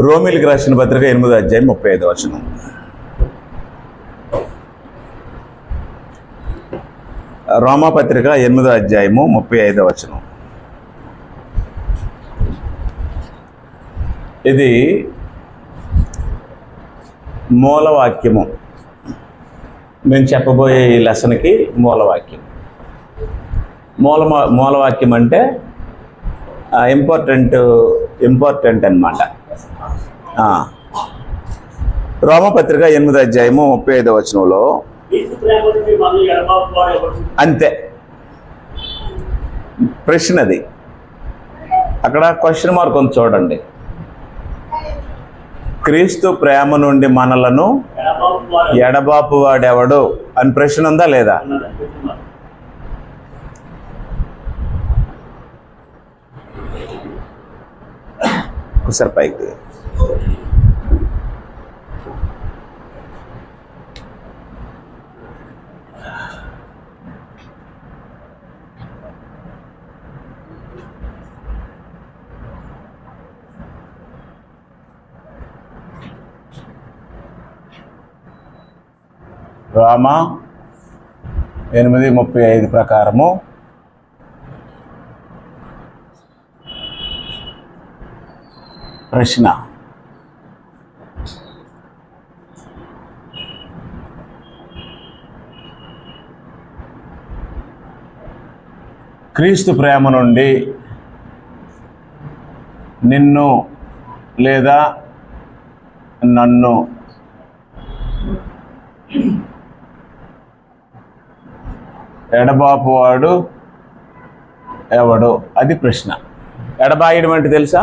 రోమిలికి రాసిన పత్రిక 8వ అధ్యాయం 35వ వచనం. రోమా పత్రిక 8వ అధ్యాయము 35వ వచనం. ఇది మూలవాక్యము. మేము చెప్పబోయే ఈ లెసన్కి మూలవాక్యం. మూలవాక్యం అంటే ఇంపార్టెంట్ అన్నమాట. రోమపత్రిక 8వ అధ్యాయము 35వ వచనంలో అంతే ప్రశ్న. అది అక్కడ క్వశ్చన్ మార్క్ ఉంది చూడండి. క్రీస్తు ప్రేమ నుండి మనలను ఎడబాపు వాడెవడు అని ప్రశ్న ఉందా లేదా? ఒకసారి పైకి. రోమా 8:35 ప్రకారము ప్రశ్న. క్రీస్తు ప్రేమ నుండి నిన్ను లేదా నన్ను ఎడబాపువాడు ఎవడు? అది ప్రశ్న. ఎడబాయడం అంటే తెలుసా?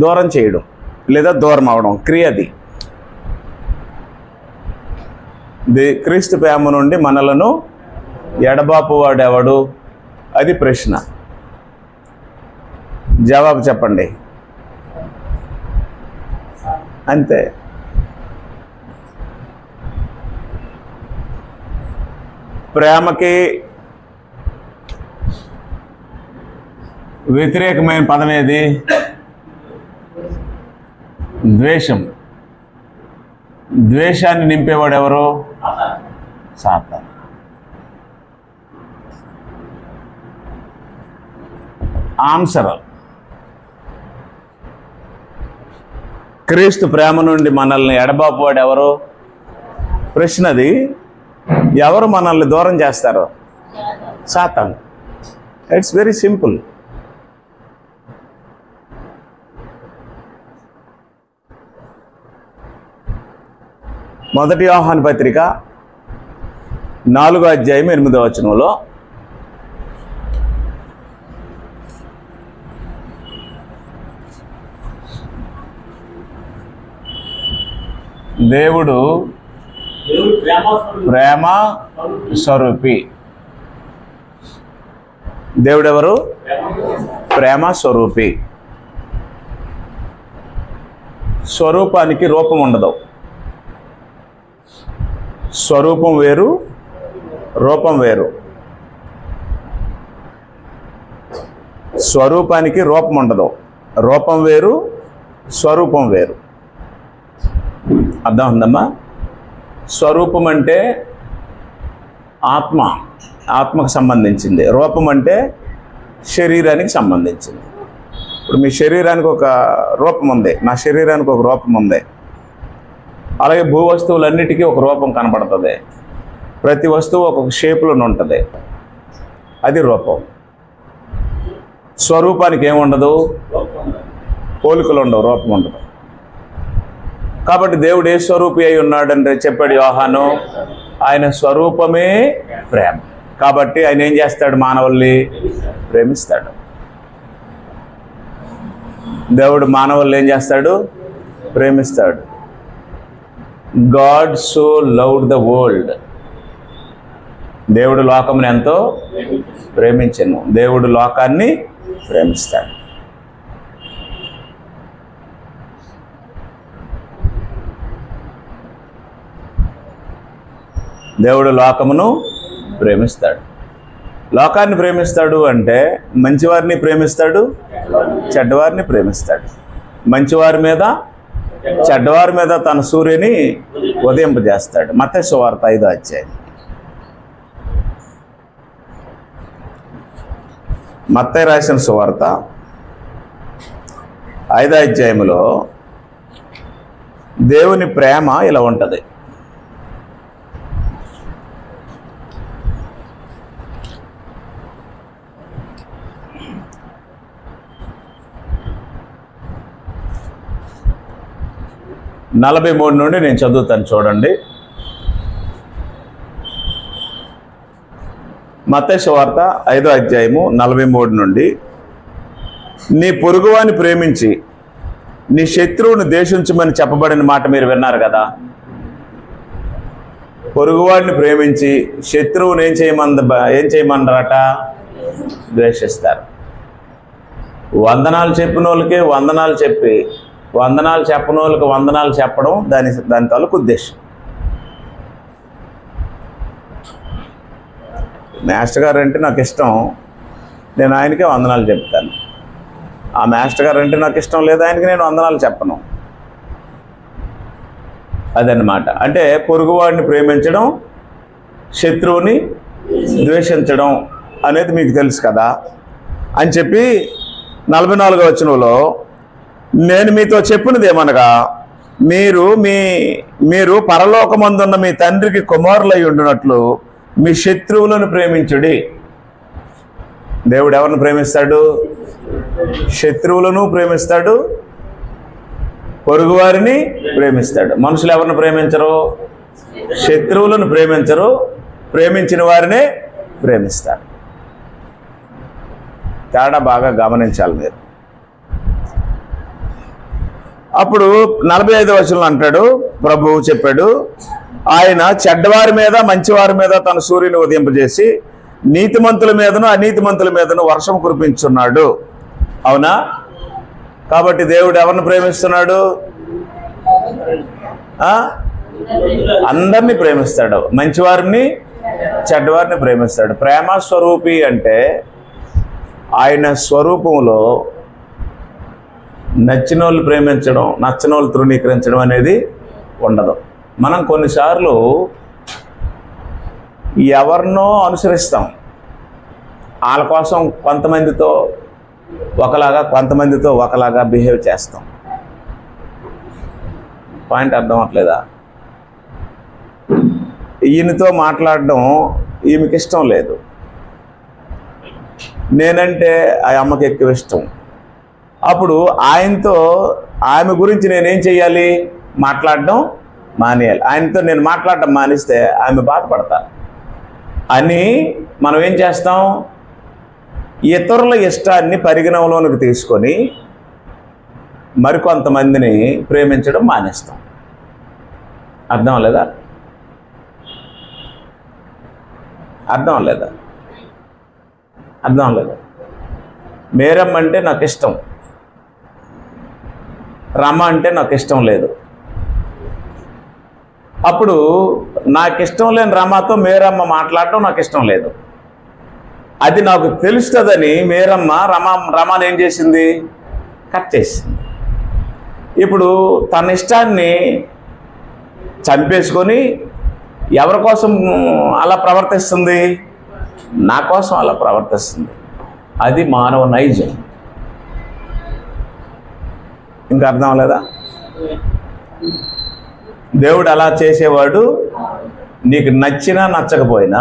దూరం చేయడం లేదా దూరం అవడం, క్రియది. క్రీస్తు ప్రేమ నుండి మనలను ఎడబాపువాడు ఎవడు? అది ప్రశ్న. జవాబు చెప్పండి. అంతే. ప్రేమకి వ్యతిరేకమైన పదం ఏది? ద్వేషం. ద్వేషాన్ని నింపేవాడు ఎవరు? సాతాను. ఆన్సర్. క్రీస్తు ప్రేమ నుండి మనల్ని ఎడబాపువాడు ఎవరు? ప్రశ్నది. ఎవరు మనల్ని దూరం చేస్తారు? సాతాను. It's very simple. మొదటి యోహాను పత్రిక 4వ అధ్యాయం 8వ వచనంలో దేవుడు ప్రేమ స్వరూపి. దేవుడెవరు? ప్రేమ స్వరూపి. స్వరూపానికి రూపం ఉండదు. స్వరూపం వేరు, రూపం వేరు. స్వరూపానికి రూపం ఉండదు. రూపం వేరు, స్వరూపం వేరు. అర్థం ఉందమ్మా? స్వరూపం అంటే ఆత్మకు సంబంధించింది. రూపం అంటే శరీరానికి సంబంధించింది. ఇప్పుడు మీ శరీరానికి ఒక రూపం ఉంది, నా శరీరానికి ఒక రూపం ఉంది. అలాగే భూ వస్తువులన్నిటికీ ఒక రూపం కనబడుతుంది. ప్రతి వస్తువు ఒక్కొక్క షేపులో ఉంటుంది. అది రూపం. స్వరూపానికి ఏముండదు? పోలికలు ఉండవు, రూపం ఉండదు. కాబట్టి దేవుడు ఏ స్వరూపి అయి ఉన్నాడంటే చెప్పాడు యోహాను, ఆయన స్వరూపమే ప్రేమ. కాబట్టి ఆయన ఏం చేస్తాడు? మానవుల్ని ప్రేమిస్తాడు. దేవుడు మానవుల్ని ఏం చేస్తాడు? ప్రేమిస్తాడు. God so loved the world. దేవుడు లోకమును ఎంతో ప్రేమించెను. దేవుడు లోకాన్ని ప్రేమిస్తాడు. దేవుడు లోకమును ప్రేమిస్తాడు. లోకాన్ని ప్రేమిస్తాడు అంటే మంచివారిని ప్రేమిస్తాడు, చెడ్డవారిని ప్రేమిస్తాడు. మంచివారి మీద చెడ్డవారి మీద తన సూర్యుని ఉదయింపజేస్తాడు. మత్తయి సువార్త 5వ అధ్యాయం. మత్తయి రాసిన సువార్త 5వ అధ్యాయంలో దేవుని ప్రేమ ఇలా ఉంటుంది. నలభై 43 నుండి నేను చదువుతాను, చూడండి. మత్తయి సువార్త 5వ అధ్యాయము 43 నుండి, నీ పొరుగువాని ప్రేమించి నీ శత్రువుని ద్వేషించమని చెప్పబడిన మాట మీరు విన్నారు కదా. పొరుగువాడిని ప్రేమించి శత్రువుని ఏం చేయమన్నారట? ద్వేషిస్తారు. వందనాలు చెప్పిన వాళ్ళకి వందనాలు చెప్పి, వందనాలు చెప్పని వాళ్ళకి వందనాలు చెప్పడం దాని తాలూకు ఉద్దేశం. మాస్టర్ గారు అంటే నాకు ఇష్టం, నేను ఆయనకే వందనాలు చెప్తాను. ఆ మాస్టర్ గారు అంటే నాకు ఇష్టం లేదు, ఆయనకి నేను వందనాలు చెప్పను. అదన్నమాట. అంటే పొరుగువాడిని ప్రేమించడం, శత్రువుని ద్వేషించడం అనేది మీకు తెలుసు కదా అని చెప్పి 44వ వచనంలో, నేను మీతో చెప్పినది ఏమనగా, మీరు పరలోకమందున్న మీ తండ్రికి కుమారులై ఉండినట్లు మీ శత్రువులను ప్రేమించుడి. దేవుడు ఎవరిని ప్రేమిస్తాడు? శత్రువులను ప్రేమిస్తాడు, పొరుగువారిని ప్రేమిస్తాడు. మనుషులు ఎవరిని ప్రేమించరు? శత్రువులను ప్రేమించరు, ప్రేమించిన వారినే ప్రేమిస్తారు. తేడా బాగా గమనించాలి మీరు. అప్పుడు 45వ వచనంలో అంటాడు, ప్రభువు చెప్పాడు, ఆయన చెడ్డవారి మీద మంచివారి మీద తన సూర్యుని ఉదయింపజేసి నీతిమంతుల మీదను అనీతిమంతుల మీదను వర్షం కురిపించున్నాడు. అవునా? కాబట్టి దేవుడు ఎవరిని ప్రేమిస్తున్నాడు? అందరినీ ప్రేమిస్తాడు. మంచివారిని చెడ్డవారిని ప్రేమిస్తాడు. ప్రేమ స్వరూపి అంటే ఆయన స్వరూపంలో నచ్చిన వాళ్ళు ప్రేమించడం, నచ్చని వాళ్ళు తృణీకరించడం అనేది ఉండదు. మనం కొన్నిసార్లు ఎవరినో అనుసరిస్తాం. వాళ్ళ కోసం కొంతమందితో ఒకలాగా, కొంతమందితో ఒకలాగా బిహేవ్ చేస్తాం. పాయింట్ అర్థం అవట్లేదా? ఈయనతో మాట్లాడడం ఈమెకి ఇష్టం లేదు, నేనంటే ఆ అమ్మకి ఎక్కువ ఇష్టం. అప్పుడు ఆయనతో ఆమె గురించి నేనేం చెయ్యాలి? మాట్లాడడం మానేయాలి. ఆయనతో నేను మాట్లాడడం మానేస్తే ఆమె బాధపడతా అని మనం ఏం చేస్తాం? ఇతరుల ఇష్టాన్ని పరిగణనలోనికి తీసుకొని మరికొంతమందిని ప్రేమించడం మానేస్తాం. అర్థం లేదా? అర్థం లేదా? అర్థం లేదా? మేరమ్మ అంటే నాకు ఇష్టం, రమ అంటే నాకు ఇష్టం లేదు. అప్పుడు నాకు ఇష్టం లేని రమతో మేరమ్మ మాట్లాడటం నాకు ఇష్టం లేదు. అది నాకు తెలుస్తుందని మేరమ్మ రమని ఏం చేసింది? కట్ చేసింది. ఇప్పుడు తన ఇష్టాన్ని చంపేసుకొని ఎవరి కోసం అలా ప్రవర్తిస్తుంది? నా కోసం అలా ప్రవర్తిస్తుంది. అది మానవ నైజం. ఇంకా అర్థం అవ్వలేదా? దేవుడు అలా చేసేవాడు. నీకు నచ్చినా నచ్చకపోయినా,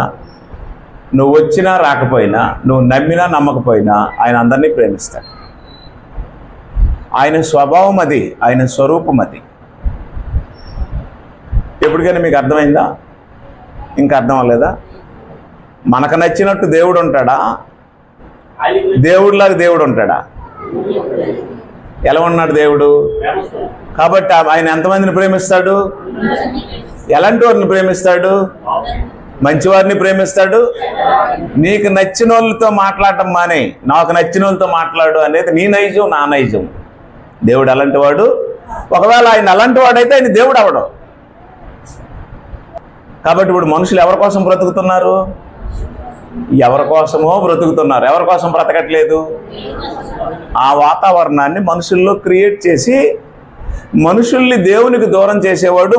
నువ్వు వచ్చినా రాకపోయినా, నువ్వు నమ్మినా నమ్మకపోయినా ఆయన అందరినీ ప్రేమిస్తాడు. ఆయన స్వభావం అది, ఆయన స్వరూపం అది. ఎప్పటికైనా మీకు అర్థమైందా? ఇంకా అర్థం అవ్వలేదా? మనకు నచ్చినట్టు దేవుడు ఉంటాడా? దేవుడిలాగా దేవుడు ఉంటాడా? ఎలా ఉన్నాడు దేవుడు? కాబట్టి ఆయన ఎంతమందిని ప్రేమిస్తాడు? ఎలాంటి వారిని ప్రేమిస్తాడు? మంచివారిని ప్రేమిస్తాడు. నీకు నచ్చిన వాళ్ళతో మాట్లాడటం మానే, నాకు నచ్చిన వాళ్ళతో మాట్లాడు అనేది నీ నైజం, నా నైజం. దేవుడు అలాంటి వాడు. ఒకవేళ ఆయన అలాంటి వాడైతే ఆయన దేవుడు అవడం. కాబట్టి ఇప్పుడు మనుషులు ఎవరి కోసం బ్రతుకుతున్నారు? ఎవరి కోసమో బ్రతుకుతున్నారు, ఎవరి కోసం బ్రతకట్లేదు. ఆ వాతావరణాన్ని మనుషుల్లో క్రియేట్ చేసి మనుషుల్ని దేవునికి దూరం చేసేవాడు,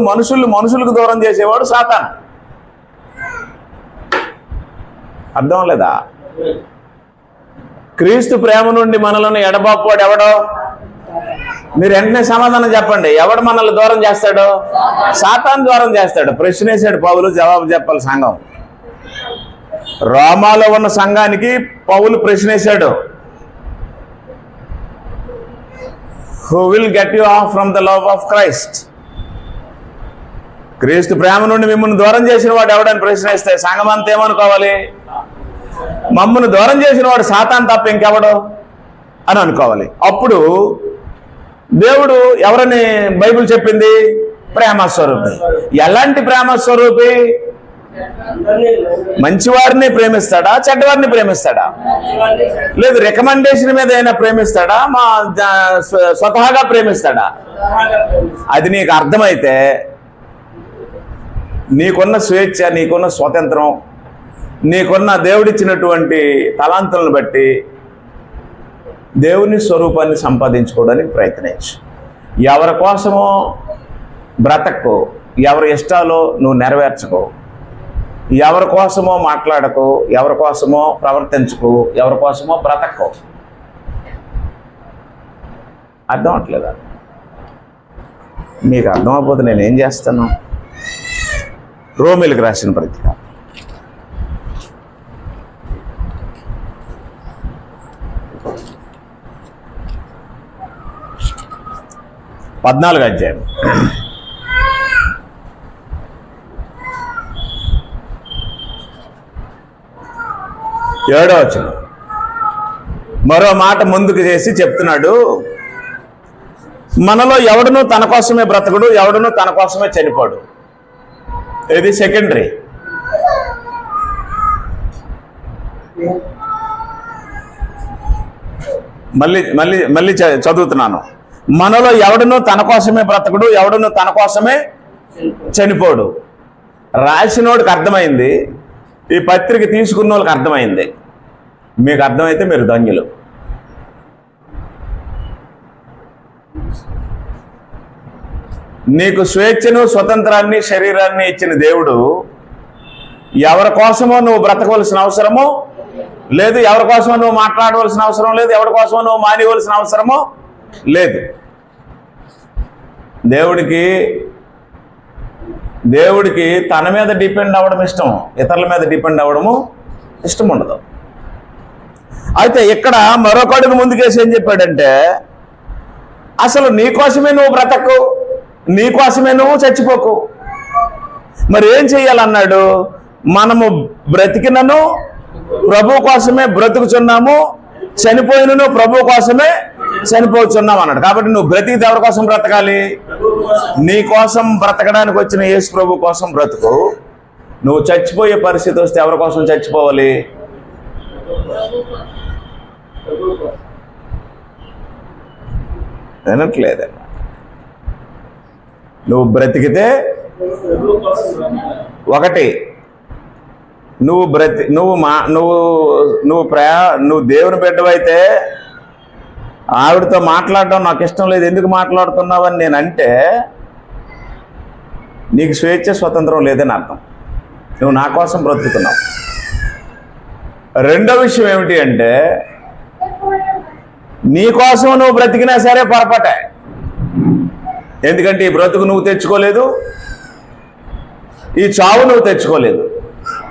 మనుషులకు దూరం చేసేవాడు సాతాను. అర్థం లేదా? క్రీస్తు ప్రేమ నుండి మనలను ఎడబాపువాడు ఎవడో? మీరు వెంటనే సమాధానం చెప్పండి. ఎవడు మనల్ని దూరం చేస్తాడో? సాతాను దూరం చేస్తాడు. ప్రశ్న వేసాడు పౌలు, జవాబు చెప్పాలి సంఘం. రోమాలో ఉన్న సంఘానికి పౌలు ప్రశ్న వేశాడు, who will get you of from the love of Christ? క్రీస్తు ప్రేమ నుండి మిమ్మల్ని దూరం చేసిన వాడు ఎవడని ప్రశ్న వేస్తే సంఘం అంతా ఏమనుకోవాలి? మమ్మల్ని దూరం చేసిన వాడు సాతాను తప్ప ఇంకెవడు అని అనుకోవాలి. అప్పుడు దేవుడు ఎవరని బైబిల్ చెప్పింది? ప్రేమస్వరూపి. ఎలాంటి ప్రేమస్వరూపి? మంచివారిని ప్రేమిస్తాడా, చెడ్డవారిని ప్రేమిస్తాడా? లేదు రికమెండేషన్ మీద అయినా ప్రేమిస్తాడా, స్వతహాగా ప్రేమిస్తాడా? అది నీకు అర్థమైతే నీకున్న స్వేచ్ఛ, నీకున్న స్వాతంత్రం, నీకున్న దేవుడిచ్చినటువంటి తలాంతులను బట్టి దేవుని స్వరూపాన్ని సంపాదించుకోవడానికి ప్రయత్నించు. ఎవరి కోసమో బ్రతకు, ఎవరి ఇష్టాలు నువ్వు నెరవేర్చుకో, ఎవరి కోసమో మాట్లాడకు, ఎవరి కోసమో ప్రవర్తించుకు, ఎవరి కోసమో బ్రతకు. అర్థం అవట్లేదా? మీకు అర్థం అవ్వకపోతే నేను ఏం చేస్తాను? రోమిలకు రాసిన పత్రిక 14వ అధ్యాయం 7వ వచనం. మరో మాట ముందుకు చేసి చెప్తున్నాడు, మనలో ఎవడును తన కోసమే బ్రతకడు, ఎవడును తన కోసమే చనిపోడు. ఇది సెకండరీ. మళ్ళీ చదువుతున్నాను. మనలో ఎవడును తన కోసమే బ్రతకడు, ఎవడును తన కోసమే చనిపోడు. రాసినోడికి అర్థమైంది, ఈ పత్రిక తీసుకున్న వాళ్ళకి అర్థమైంది. మీకు అర్థమైతే మీరు ధన్యులు. నీకు స్వేచ్ఛను, స్వతంత్రాన్ని, శరీరాన్ని ఇచ్చిన దేవుడు ఎవరి కోసమో నువ్వు బ్రతకవలసిన అవసరమో లేదు, ఎవరి కోసమో నువ్వు మాట్లాడవలసిన అవసరం లేదు, ఎవరి కోసమో నువ్వు మానేవలసిన అవసరమో లేదు. దేవుడికి తన మీద డిపెండ్ అవ్వడం ఇష్టం, ఇతరుల మీద డిపెండ్ అవ్వడము ఇష్టం ఉండదు. అయితే ఇక్కడ మరొక అడుగు ముందుకేసి ఏం చెప్పాడంటే, అసలు నీకోసమే నువ్వు బ్రతకు, నీకోసమే నువ్వు చచ్చిపోకు. మరి ఏం చెయ్యాలన్నాడు? మనము బ్రతికినను ప్రభు కోసమే బ్రతుకుచున్నాము, చనిపోయినను ప్రభు కోసమే చనిపోతున్నాం అన్నాడు. కాబట్టి నువ్వు బ్రతికితే ఎవరి కోసం బ్రతకాలి? నీ కోసం బ్రతకడానికి వచ్చిన యేసు ప్రభు కోసం బ్రతుకు. నువ్వు చచ్చిపోయే పరిస్థితి వస్తే ఎవరి కోసం చచ్చిపోవాలి? వినట్లేదన్న. నువ్వు బ్రతికితే ఒకటి, నువ్వు దేవుని బిడ్డవైతే ఆవిడతో మాట్లాడడం నాకు ఇష్టం లేదు, ఎందుకు మాట్లాడుతున్నావని నేను అంటే నీకు స్వేచ్ఛ, స్వతంత్రం లేదని అర్థం. నువ్వు నా కోసం బ్రతుకుతున్నావు. రెండో విషయం ఏమిటి అంటే, నీ కోసం నువ్వు బ్రతికినా సరే పొరపాటే. ఎందుకంటే ఈ బ్రతుకు నువ్వు తెచ్చుకోలేదు, ఈ చావు నువ్వు తెచ్చుకోలేదు.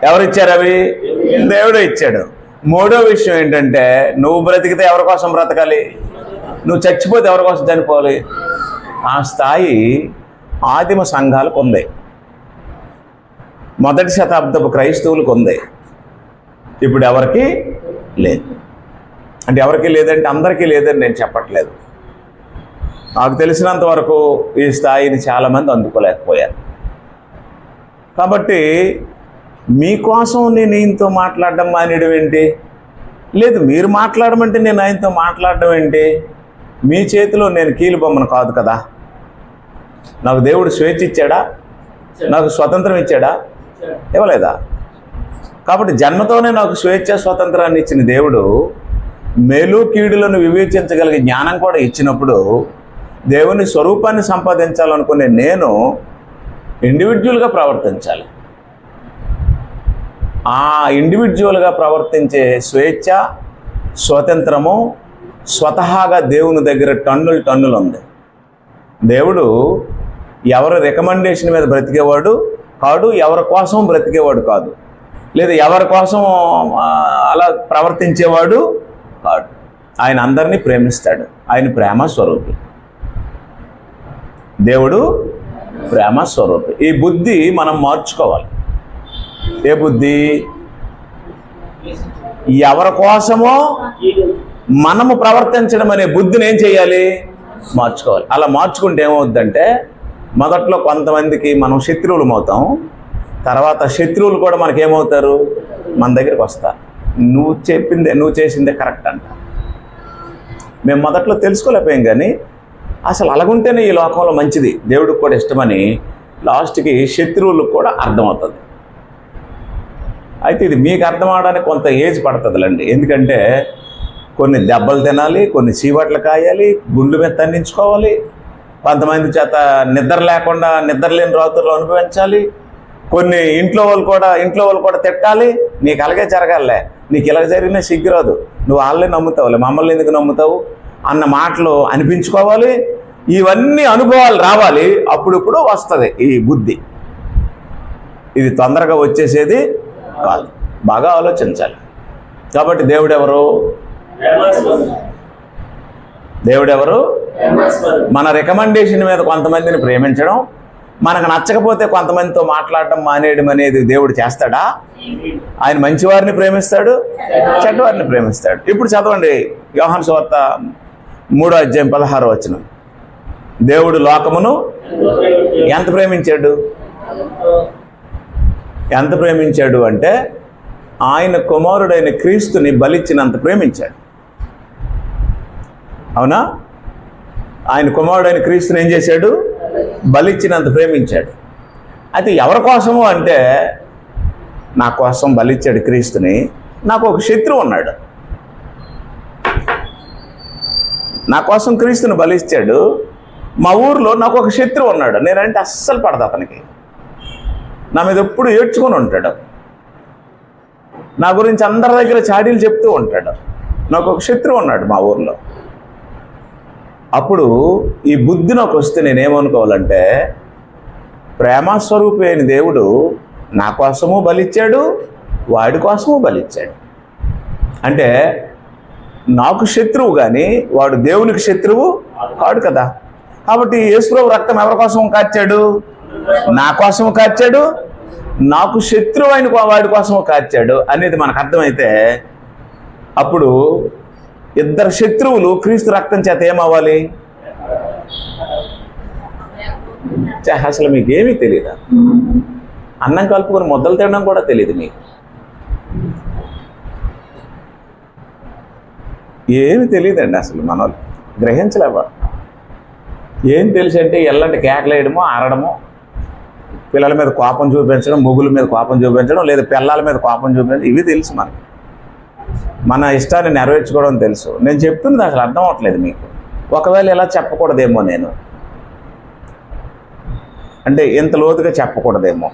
ఎవరిచ్చారు అవి? దేవుడు ఇచ్చాడు. మూడో విషయం ఏంటంటే, నువ్వు బ్రతికితే ఎవరి కోసం బ్రతకాలి? నువ్వు చచ్చిపోతే ఎవరి కోసం చనిపోవాలి? ఆ స్థాయి ఆదిమ సంఘాలకు ఉంది, మొదటి శతాబ్దపు క్రైస్తవులకు ఉంది. ఇప్పుడు ఎవరికి లేదు. అంటే ఎవరికి లేదంటే అందరికీ లేదని నేను చెప్పట్లేదు. నాకు తెలిసినంత వరకు ఈ స్థాయిని చాలామంది అందుకోలేకపోయారు. కాబట్టి మీకోసం నేను ఆయనతో మాట్లాడడం మానేయడం ఏంటి? లేదు, మీరు మాట్లాడమంటే నేను ఆయనతో మాట్లాడడం ఏంటి? మీ చేతిలో నేను కీలుబొమ్మను కాదు కదా. నాకు దేవుడు స్వేచ్ఛ ఇచ్చాడా? నాకు స్వతంత్రం ఇచ్చాడా? ఇవ్వలేదా? కాబట్టి జన్మతోనే నాకు స్వేచ్ఛ స్వాతంత్రాన్ని ఇచ్చిన దేవుడు మేలు కీడులను వివేచించగలిగే జ్ఞానం కూడా ఇచ్చినప్పుడు దేవుని స్వరూపాన్ని సంపాదించాలనుకునే నేను ఇండివిజువల్గా ప్రవర్తించాలి. ఆ ఇండివిజువల్గా ప్రవర్తించే స్వేచ్ఛ స్వాతంత్రము స్వతహాగా దేవుని దగ్గర టన్నులు ఉంది. దేవుడు ఎవరి రికమెండేషన్ మీద బ్రతికేవాడు కాడు, ఎవరి కోసం బ్రతికేవాడు కాదు, లేదా ఎవరి కోసం అలా ప్రవర్తించేవాడు కాడు. ఆయన అందరినీ ప్రేమిస్తాడు. ఆయన ప్రేమ స్వరూపి. దేవుడు ప్రేమ స్వరూపి. ఈ బుద్ధి మనం మార్చుకోవాలి. ఏ బుద్ధి? ఎవరి కోసమో మనము ప్రవర్తించడం అనే బుద్ధిని ఏం చేయాలి? మార్చుకోవాలి. అలా మార్చుకుంటే ఏమవుద్దంటే మొదట్లో కొంతమందికి మనం శత్రువులు అవుతాం, తర్వాత శత్రువులు కూడా మనకేమవుతారు? మన దగ్గరికి వస్తారు. నువ్వు చేసిందే కరెక్ట్ అంట. మేము మొదట్లో తెలుసుకోలేకపోయాం, కానీ అసలు అలాగుంటేనే ఈ లోకంలో మంచిది, దేవుడికి కూడా ఇష్టమని లాస్ట్కి శత్రువులకు కూడా అర్థమవుతుంది. అయితే ఇది మీకు అర్థం అవడానికి కొంత ఏజ్ పడుతుందిలేండి. ఎందుకంటే కొన్ని దెబ్బలు తినాలి, కొన్ని చీవట్లు కాయాలి, గుండు మీద తన్నించుకోవాలి, కొంతమంది చేత నిద్ర లేకుండా నిద్రలేని రాత్రులు అనుభవించాలి, కొన్ని ఇంట్లో వాళ్ళు కూడా తిట్టాలి. నీకు అలాగే జరగాలే, నీకు ఇలా జరిగినా సిగ్గురాదు, నువ్వు వాళ్ళే నమ్ముతావులే, మమ్మల్ని ఎందుకు నమ్ముతావు అన్న మాటలు అనిపించుకోవాలి. ఇవన్నీ అనుభవాలు రావాలి. అప్పుడప్పుడు వస్తుంది ఈ బుద్ధి. ఇది తొందరగా వచ్చేసేది కాదు, బాగా ఆలోచించాలి. కాబట్టి దేవుడెవరు? మన రికమెండేషన్ మీద కొంతమందిని ప్రేమించడం, మనకు నచ్చకపోతే కొంతమందితో మాట్లాడటం మానేయడం అనేది దేవుడు చేస్తాడా? ఆయన మంచివారిని ప్రేమిస్తాడు, చెడ్డవారిని ప్రేమిస్తాడు. ఇప్పుడు చదవండి యోహాను సువార్త 3:16. దేవుడు లోకమును ఎంత ప్రేమించాడు అంటే ఆయన కుమారుడైన క్రీస్తుని బలిచ్చినంత ప్రేమించాడు. అవునా? ఆయన కుమారుడైన క్రీస్తుని ఏం చేశాడు? బలిచ్చినంత ప్రేమించాడు. అయితే ఎవరి కోసము అంటే, నా కోసం బలిచ్చాడు క్రీస్తుని. నాకు ఒక శత్రువు ఉన్నాడు, నా కోసం క్రీస్తుని బలిచ్చాడు. మా ఊర్లో నాకు ఒక శత్రువు ఉన్నాడు, నేనంటే అస్సలు పడదు అతనికి. నా మీద ఎప్పుడు ఏడ్చుకొని ఉంటాడు, నా గురించి అందరి దగ్గర చాడీలు చెప్తూ ఉంటాడు. నాకు ఒక శత్రువు ఉన్నాడు మా ఊర్లో. అప్పుడు ఈ బుద్ధి నాకు వస్తే నేనేమనుకోవాలంటే, ప్రేమస్వరూపి అయిన దేవుడు నా కోసము బలిచ్చాడు, వాడి కోసము బలిచ్చాడు. అంటే నాకు శత్రువు, కానీ వాడు దేవునికి శత్రువు కాడు కదా. కాబట్టి యేసుప్రభు రక్తం ఎవరి కోసం కార్చాడు? నా కోసము కార్చాడు, నాకు శత్రువు అయిన వాడి కోసము కార్చాడు అనేది మనకు అర్థమైతే, అప్పుడు ఇద్దరు శత్రువులు క్రీస్తు రక్తం చేత ఏమవ్వాలి? అసలు మీకేమీ తెలియదా? అన్నం కలుపుకొని ముద్దలు తినడం కూడా తెలియదు మీకు. ఏమి తెలియదండి అసలు. మనం గ్రహించలేవా? ఏం తెలుసు అంటే ఎల్లంటి కేకలేయడము, అరడము, పిల్లల మీద కోపం చూపించడం, మొగుల మీద కోపం చూపించడం, లేదా పిల్లల మీద కోపం చూపించడం, ఇవి తెలుసు మనకి. మన ఇష్టాన్ని నెరవేర్చుకోవడం తెలుసు. నేను చెప్తున్నది అసలు అర్థం అవ్వట్లేదు మీకు. ఒకవేళ ఇలా చెప్పకూడదేమో, నేను అంటే ఇంత లోతుగా చెప్పకూడదేమో.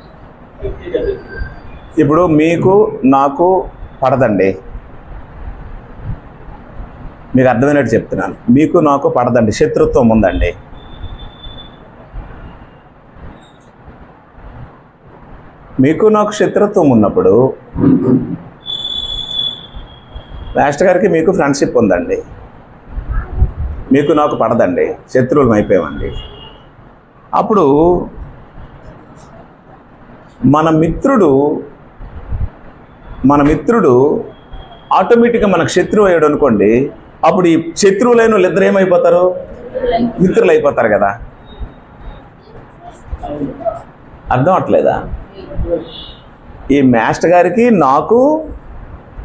ఇప్పుడు మీకు నాకు పడదండి, మీకు అర్థమైనట్టు చెప్తున్నాను. మీకు నాకు పడదండి, శత్రుత్వం ఉందండి. మీకు నాకు శత్రుత్వం ఉన్నప్పుడు మాస్టర్ గారికి మీకు ఫ్రెండ్షిప్ ఉందండి, మీకు నాకు పడదండి, శత్రువులం అయిపోయామండి. అప్పుడు మన మిత్రుడు ఆటోమేటిక్గా మనకు శత్రువు అయ్యాడు అనుకోండి. అప్పుడు ఈ శత్రువులైన వాళ్ళు ఇద్దరు ఏమైపోతారు? మిత్రులు అయిపోతారు కదా. అర్థం అవట్లేదా? ఈ మాస్టర్ గారికి నాకు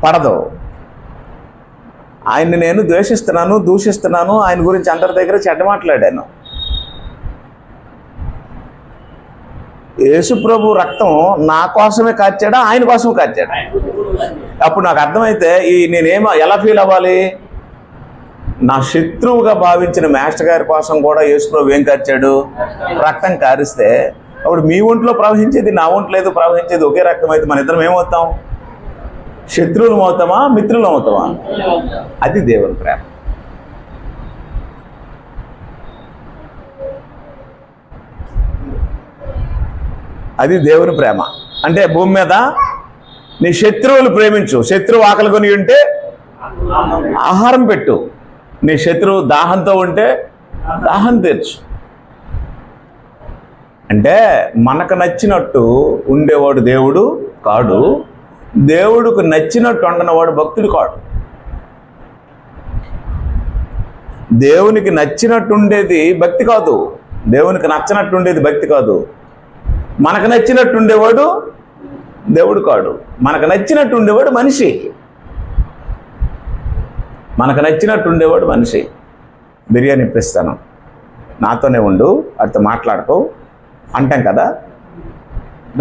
పడదు, ఆయన్ని నేను ద్వేషిస్తున్నాను, దూషిస్తున్నాను, ఆయన గురించి అందరి దగ్గర చెడ్డ మాట్లాడాను. యేసుప్రభు రక్తం నా కోసమే కార్చాడా, ఆయన కోసం కార్చాడా? అప్పుడు నాకు అర్థమైతే ఎలా ఫీల్ అవ్వాలి? నా శత్రువుగా భావించిన మాస్టర్ గారి కోసం కూడా యేసుప్రభు ఏం కార్చాడు? రక్తం కారిస్తే అప్పుడు మీ ఒంట్లో ప్రవహించేది నా ఒంట్లో ఏదో ప్రవహించేది ఒకే రక్తం అయితే మన ఇద్దరం ఏమవుతాం? శత్రువులం అవుతామా, మిత్రులం అవుతామా? అది దేవుని ప్రేమ. అది దేవుని ప్రేమ. అంటే భూమి మీద నీ శత్రువులు ప్రేమించు. శత్రువు ఆకలి కొని ఉంటే ఆహారం పెట్టు. నీ శత్రువు దాహంతో ఉంటే దాహం తీర్చు. అంటే మనకు నచ్చినట్టు ఉండేవాడు దేవుడు కాడు, దేవుడికి నచ్చినట్టు ఉండనవాడు భక్తుడు కాడు. దేవునికి నచ్చినట్టు ఉండేది భక్తి కాదు, దేవునికి నచ్చినట్టు ఉండేది భక్తి కాదు. మనకు నచ్చినట్టు ఉండేవాడు దేవుడు కాడు, మనకు నచ్చినట్టు ఉండేవాడు మనిషి. మనకు నచ్చినట్టు ఉండేవాడు మనిషి. బిర్యానీ ఇప్పిస్తాను, నాతోనే ఉండు, వాటితో మాట్లాడుకో అంటాం కదా.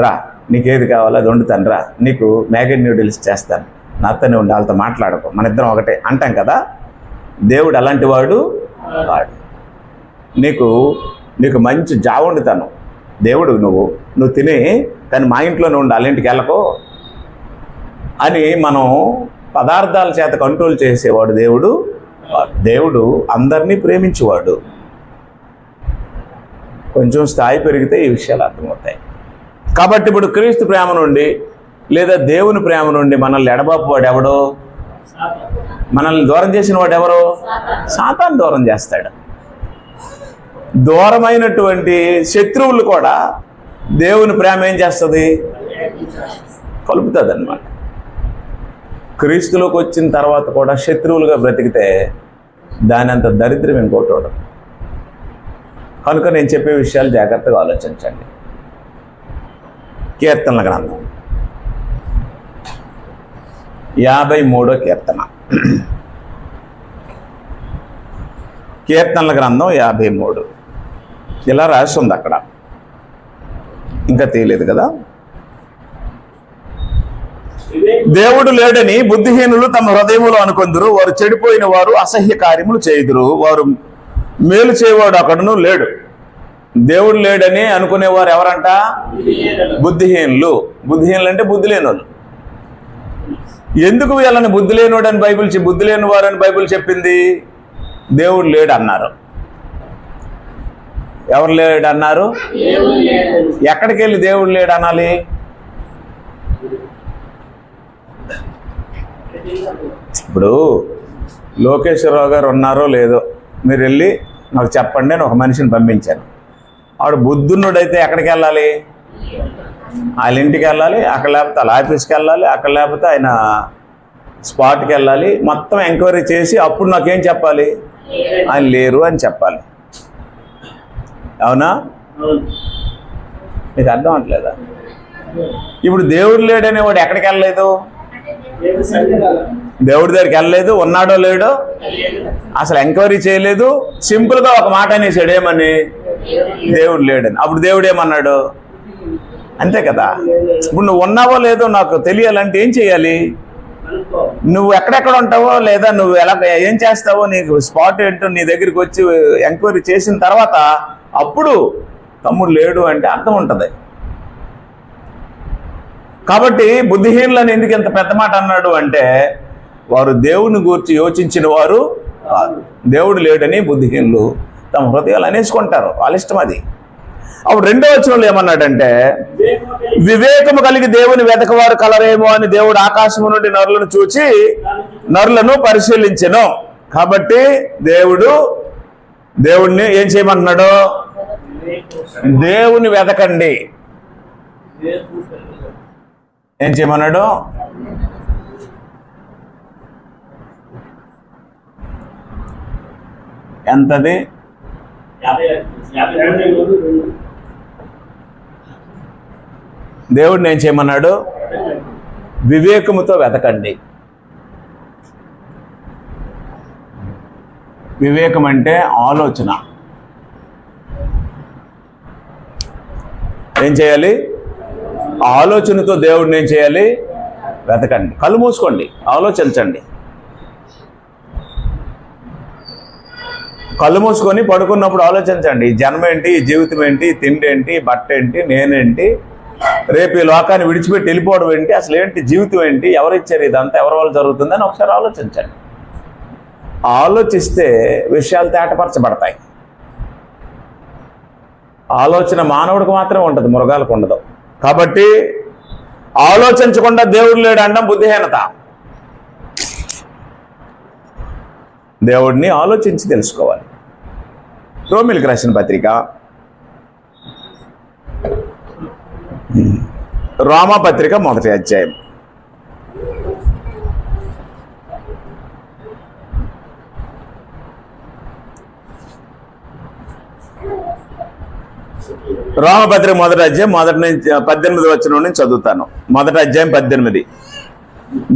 రా, నీకేది కావాలో అది వండుతాను, రా, నీకు మ్యాగీ నూడిల్స్ చేస్తాను, నాతోనే ఉండి, వాళ్ళతో మాట్లాడుకో, మన ఇద్దరం ఒకటే అంటాం కదా. దేవుడు అలాంటి వాడు కాడు. నీకు మంచి జావ వండుతాను, దేవుడు నువ్వు తిని, కానీ మా ఇంట్లోనే ఉండి వాళ్ళ ఇంటికి వెళ్ళకో అని మనం పదార్థాల చేత కంట్రోల్ చేసేవాడు దేవుడు. దేవుడు అందరినీ ప్రేమించేవాడు. కొంచెం స్థాయి పెరిగితే ఈ విషయాలు అర్థమవుతాయి. కాబట్టి ఇప్పుడు క్రీస్తు ప్రేమ నుండి లేదా దేవుని ప్రేమ నుండి మనల్ని ఎడబాపువాడు ఎవడో, మనల్ని దూరం చేసిన వాడు ఎవరో? సాతాను దూరం చేస్తాడు. దూరమైనటువంటి శత్రువులు కూడా దేవుని ప్రేమ ఏం చేస్తుంది? కలుపుతుంది అన్నమాట. క్రీస్తులోకి వచ్చిన తర్వాత కూడా శత్రువులుగా బ్రతికితే దాని అంత దరిద్రం ఇంకోటి ఉండదు. కనుక నేను చెప్పే విషయాలు జాగ్రత్తగా ఆలోచించండి. కీర్తనల గ్రంథం 53వ కీర్తన. కీర్తనల గ్రంథం 53 ఇలా రాసి ఉంది అక్కడ, ఇంకా తెలియదు కదా. దేవుడు లేడని బుద్ధిహీనులు తమ హృదయములో అనుకొందురు, వారు చెడిపోయిన వారు అసహ్య కార్యములు చేయుదురు, వారు మేలు చేయవాడు అక్కడను లేడు. దేవుడు లేడని అనుకునేవారు ఎవరంట? బుద్ధిహీనులు. బుద్ధిహీనులు అంటే బుద్ధి లేని వాళ్ళు. ఎందుకు వీళ్ళని బుద్ధి లేనివాడు అని బుద్ధి లేని వారు అని బైబిల్ చెప్పింది? దేవుడు లేడు అన్నారు. ఎవరు లేడు అన్నారు? ఎక్కడికి వెళ్ళి దేవుడు లేడు అనాలి? ఇప్పుడు లోకేశ్వరరావు గారు ఉన్నారో లేదో మీరు వెళ్ళి నాకు చెప్పండి అని ఒక మనిషిని పంపించాను. ఆవిడ బుద్ధున్నుడైతే ఎక్కడికి వెళ్ళాలి? వాళ్ళ ఇంటికి వెళ్ళాలి, అక్కడ లేకపోతే వాళ్ళ ఆఫీస్కి వెళ్ళాలి, అక్కడ లేకపోతే ఆయన స్పాట్కి వెళ్ళాలి. మొత్తం ఎంక్వైరీ చేసి అప్పుడు నాకేం చెప్పాలి? ఆయన లేరు అని చెప్పాలి. అవునా? మీకు అర్థం అవట్లేదా? ఇప్పుడు దేవుడు లేడనే వాడు ఎక్కడికి వెళ్ళలేదు? దేవుడి దగ్గరికి వెళ్ళలేదు, ఉన్నాడో లేడో అసలు ఎంక్వైరీ చేయలేదు. సింపుల్గా ఒక మాట అనేసాడు, ఏమని? దేవుడు లేడని. అప్పుడు దేవుడు ఏమన్నాడు? అంతే కదా. ఇప్పుడు నువ్వు ఉన్నావో లేదో నాకు తెలియాలంటే ఏం చేయాలి? నువ్వు ఎక్కడెక్కడ ఉంటావో లేదా నువ్వు ఏం చేస్తావో నీకు స్పాట్ ఏంటో నీ దగ్గరికి వచ్చి ఎంక్వైరీ చేసిన తర్వాత అప్పుడు తమ్ముడు లేడు అంటే అర్థం ఉంటుంది. కాబట్టి బుద్ధిహీనులని ఎందుకు ఎంత పెద్ద మాట అన్నాడు అంటే వారు దేవుని గురించి యోచించిన వారు కాదు. దేవుడు లేడని బుద్ధిహీనులు తమ హృదయాలు అనేసుకుంటారు, వాళ్ళ ఇష్టం అది. అప్పుడు 2వ వచనంలో ఏమన్నాడంటే వివేకము కలిగి దేవుని వెతకవారు కలరేమో అని దేవుడు ఆకాశము నుండి నరులను చూచి నరులను పరిశీలించెను. కాబట్టి దేవుడిని ఏం చేయమంటున్నాడు? దేవుని వెతకండి. ఏం చేయమన్నాడు? ఎంతది? దేవుడిని ఏం చేయమన్నాడు? వివేకముతో వెతకండి. వివేకం అంటే ఆలోచన. ఏం చేయాలి? ఆలోచనతో దేవుడిని ఏం చేయాలి? వెతకండి. కళ్ళు మూసుకోండి, ఆలోచించండి. కళ్ళు మూసుకొని పడుకున్నప్పుడు ఆలోచించండి. ఈ జన్మ ఏంటి, ఈ జీవితం ఏంటి, తిండి ఏంటి, బట్ట ఏంటి, నేనేంటి, రేపు ఈ లోకాన్ని విడిచిపెట్టి వెళ్ళిపోవడం ఏంటి, అసలు ఏంటి జీవితం ఏంటి, ఎవరిచ్చారు ఇదంతా, ఎవరి వల్ల జరుగుతుందని ఒకసారి ఆలోచించండి. ఆలోచిస్తే విషయాలు తేటపరచబడతాయి. ఆలోచన మానవుడికి మాత్రమే ఉంటుంది, మృగాలకు ఉండదు. కాబట్టి ఆలోచించకుండా దేవుడు లేడు అనడం బుద్ధిహీనత. దేవుడిని ఆలోచించి తెలుసుకోవాలి. రోమీయులకు రాసిన పత్రిక రోమాపత్రిక 1వ అధ్యాయం. రోమపత్రిక 1వ అధ్యాయం 18వ వచనం నుంచి చదువుతాను. 1వ అధ్యాయం 18.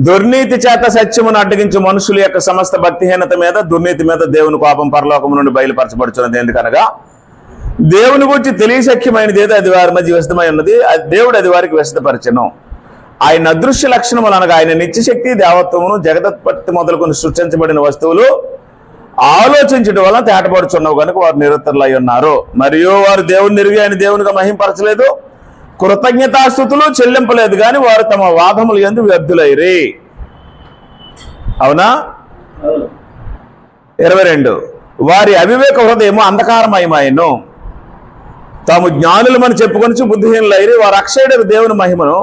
దుర్నీతి చేత సత్యమును అడ్డగించు మనుషుల యొక్క సమస్త భక్తిహీనత మీద, దుర్నీతి మీద దేవుని కోపం పరలోకము నుండి బయలుపరచబడుచున్నది. ఎందుకనగా దేవుని గురించి తెలియశక్యమైనది ఏదో అది వారి మధ్య విశదమై ఉన్నది, దేవుడు అది వారికి విశదపరచెను. ఆయన అదృశ్య లక్షణములు అనగా ఆయన నిత్యశక్తి, దేవత్వమును, జగదత్పత్తి మొదలుకొని సృష్టించబడిన వస్తువులు ఆలోచించడం వల్ల తేటపడుచున్నవు కనుక వారు నిరుత్తరులై ఉన్నారు. మరియు వారు దేవుని ఎరిగి ఆయన దేవునిగా మహింపరచలేదు, కృతజ్ఞతాస్తుతులు చెల్లింపలేదు, కానీ వారు తమ వాదములు యందు వ్యర్థులైరి. అవునా? 22. వారి అవివేక హృదయము అంధకారమయమాయను, తాము జ్ఞానులమని చెప్పుకొని బుద్ధిహీనులైరి. వారు అక్షయుడకు దేవుని మహిమను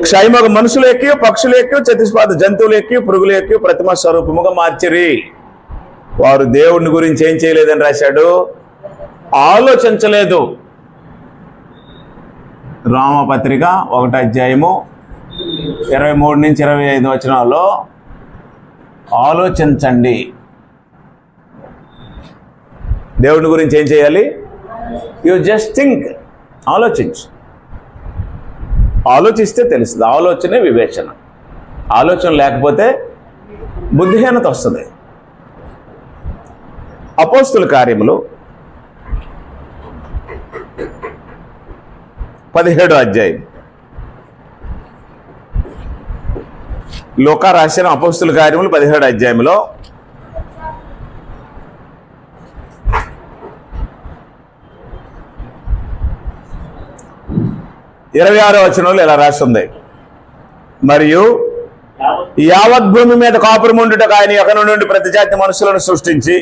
క్షయమగు మనుషుల ఎక్కి, పక్షుల ఎక్కి, చతుష్పాద జంతువులు ఎక్కి, పురుగుల ఎక్కి ప్రతిమ స్వరూపముగా మార్చిరి. వారు దేవుడిని గురించి ఏం చేయలేదని రాశాడు? ఆలోచించలేదు. రోమపత్రిక 1వ అధ్యాయము 23 నుంచి 25 వచనాల్లో ఆలోచించండి. దేవుడి గురించి ఏం చేయాలి? You just think. ఆలోచించు. ఆలోచిస్తే తెలుస్తుంది. ఆలోచనే వివేచన. ఆలోచన లేకపోతే బుద్ధిహీనత వస్తుంది. అపోస్తుల కార్యములు 17వ అధ్యాయం. లూకా రాసిన అపోస్తుల కార్యములు 17వ అధ్యాయంలో 26వ వచనంలో ఇలా రాస్తుంది, మరియు యావత్ భూమి మీద కాపురముండుటకు ఆయన యొక నుండి ప్రతి జాతి మనుషులను సృష్టించి,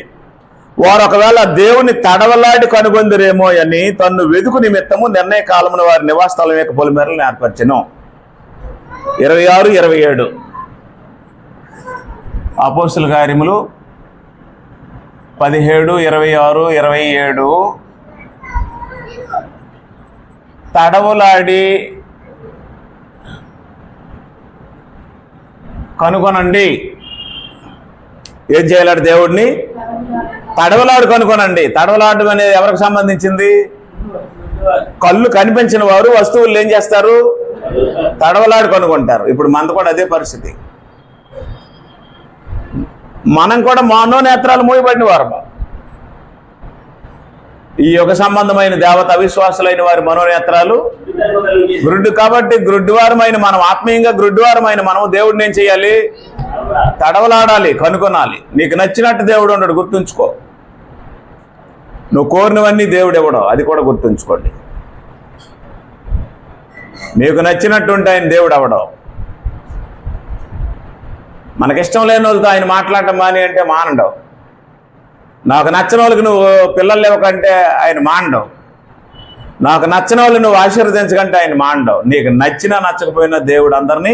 వారు ఒకవేళ దేవుని తడవలాడి కనుగొందురేమో అని తన్ను వెదుకు నిమిత్తము నిర్ణయ కాలమున వారి నివాసస్థలం యొక్క పొలిమేరలను ఏర్పరచెను. 26, 27 అపోస్తుల కార్యములు 17, 26, 27. తడవలాడి కనుగొనండి. ఏం చేయాలంటే దేవుడిని తడవలాడు కనుగొనండి. తడవలాడడం అనేది ఎవరికి సంబంధించింది? కళ్ళు కనిపించిన వారు వస్తువులు ఏం చేస్తారు? తడవలాడు కనుగొంటారు. ఇప్పుడు మనది కూడా అదే పరిస్థితి. మనం కూడా మనోనేత్రాలు మూయబడిన వారు. ఈ యుగ సంబంధమైన దేవత అవిశ్వాసులైన వారి మనోనేత్రాలు గ్రుడ్డు. కాబట్టి గ్రుడ్డివారమైన మనం, ఆత్మీయంగా గ్రుడ్డివారమైన మనం దేవుడిని ఏం చేయాలి? తడవలాడాలి, కనుగొనాలి. నీకు నచ్చినట్టు దేవుడు ఉండడు, గుర్తుంచుకో. నువ్వు కోరినవన్నీ దేవుడు ఇవ్వడం, అది కూడా గుర్తుంచుకోండి. నీకు నచ్చినట్టు ఉంటే ఆయన దేవుడు అవ్వడం. మనకిష్టం లేని వాళ్ళతో ఆయన మాట్లాడటం మాని అంటే మానండవు. నాకు నచ్చిన వాళ్ళకి నువ్వు పిల్లలు ఇవ్వకంటే ఆయన మాండవు. నాకు నచ్చిన వాళ్ళు నువ్వు ఆశీర్వదించకంటే ఆయన మాండవు. నీకు నచ్చినా నచ్చకపోయినా దేవుడు అందరినీ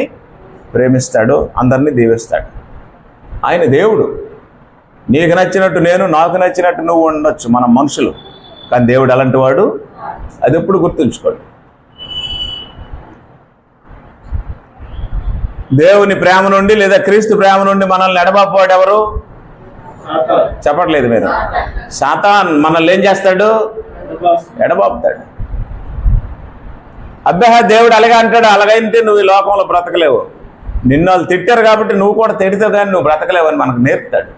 ప్రేమిస్తాడు, అందరినీ దీవిస్తాడు. ఆయన దేవుడు. నీకు నచ్చినట్టు నేను, నాకు నచ్చినట్టు నువ్వు ఉండొచ్చు, మనం మనుషులు. కానీ దేవుడు అలాంటి వాడు. అది ఎప్పుడు గుర్తుంచుకోండి. దేవుని ప్రేమ నుండి లేదా క్రీస్తు ప్రేమ నుండి మనల్ని ఎడబాపువాడు ఎవరు? చెప్పట్లేదు మీరు. సాతాన్ మనల్ని ఏం చేస్తాడు? ఎడబాపుతాడు. అబ్బా దేవుడు అలాగే అంటాడు. అలాగైతే నువ్వు ఈ లోకంలో బ్రతకలేవు. నిన్ను వాళ్ళు తిట్టారు కాబట్టి నువ్వు కూడా తిడితే కానీ నువ్వు బ్రతకలేవు అని మనకు నేర్పుతాడు.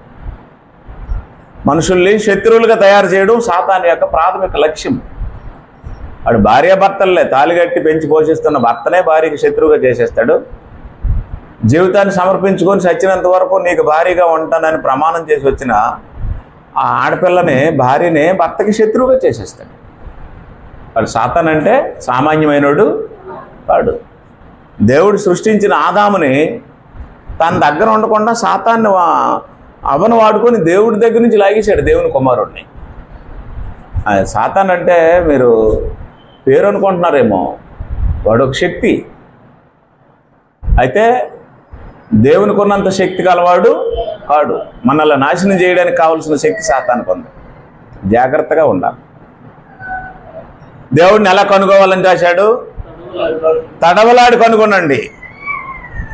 మనుషుల్ని శత్రువులుగా తయారు చేయడం సాతాను యొక్క ప్రాథమిక లక్ష్యం. వాడు భార్యాభర్తలే తాళిగట్టి పెంచి పోషిస్తున్న భర్తనే భార్యకి శత్రువుగా చేసేస్తాడు. జీవితాన్ని సమర్పించుకొని చచ్చినంత వరకు నీకు భార్యగా ఉంటానని ప్రమాణం చేసి వచ్చిన ఆ ఆడపిల్లని భార్యనే భర్తకి శత్రువుగా చేసేస్తాడు. వాడు సాతాన్ అంటే సామాన్యమైనడు వాడు. దేవుడు సృష్టించిన ఆదాముని తన దగ్గర ఉండకుండా సాతాన్ని అవను వాడుకొని దేవుడి దగ్గర నుంచి లాగేశాడు దేవుని కుమారుడిని. సాతాన్ అంటే మీరు పేరు అనుకుంటున్నారేమో, వాడు ఒక శక్తి. అయితే దేవునికి ఉన్నంత శక్తి కలవాడు వాడు. మనల్ని నాశనం చేయడానికి కావాల్సిన శక్తి సాతానికి ఉంది. జాగ్రత్తగా ఉండాలి. దేవుడిని ఎలా కనుగోవాలని రాశాడు? తడవలాడి కనుగొనండి.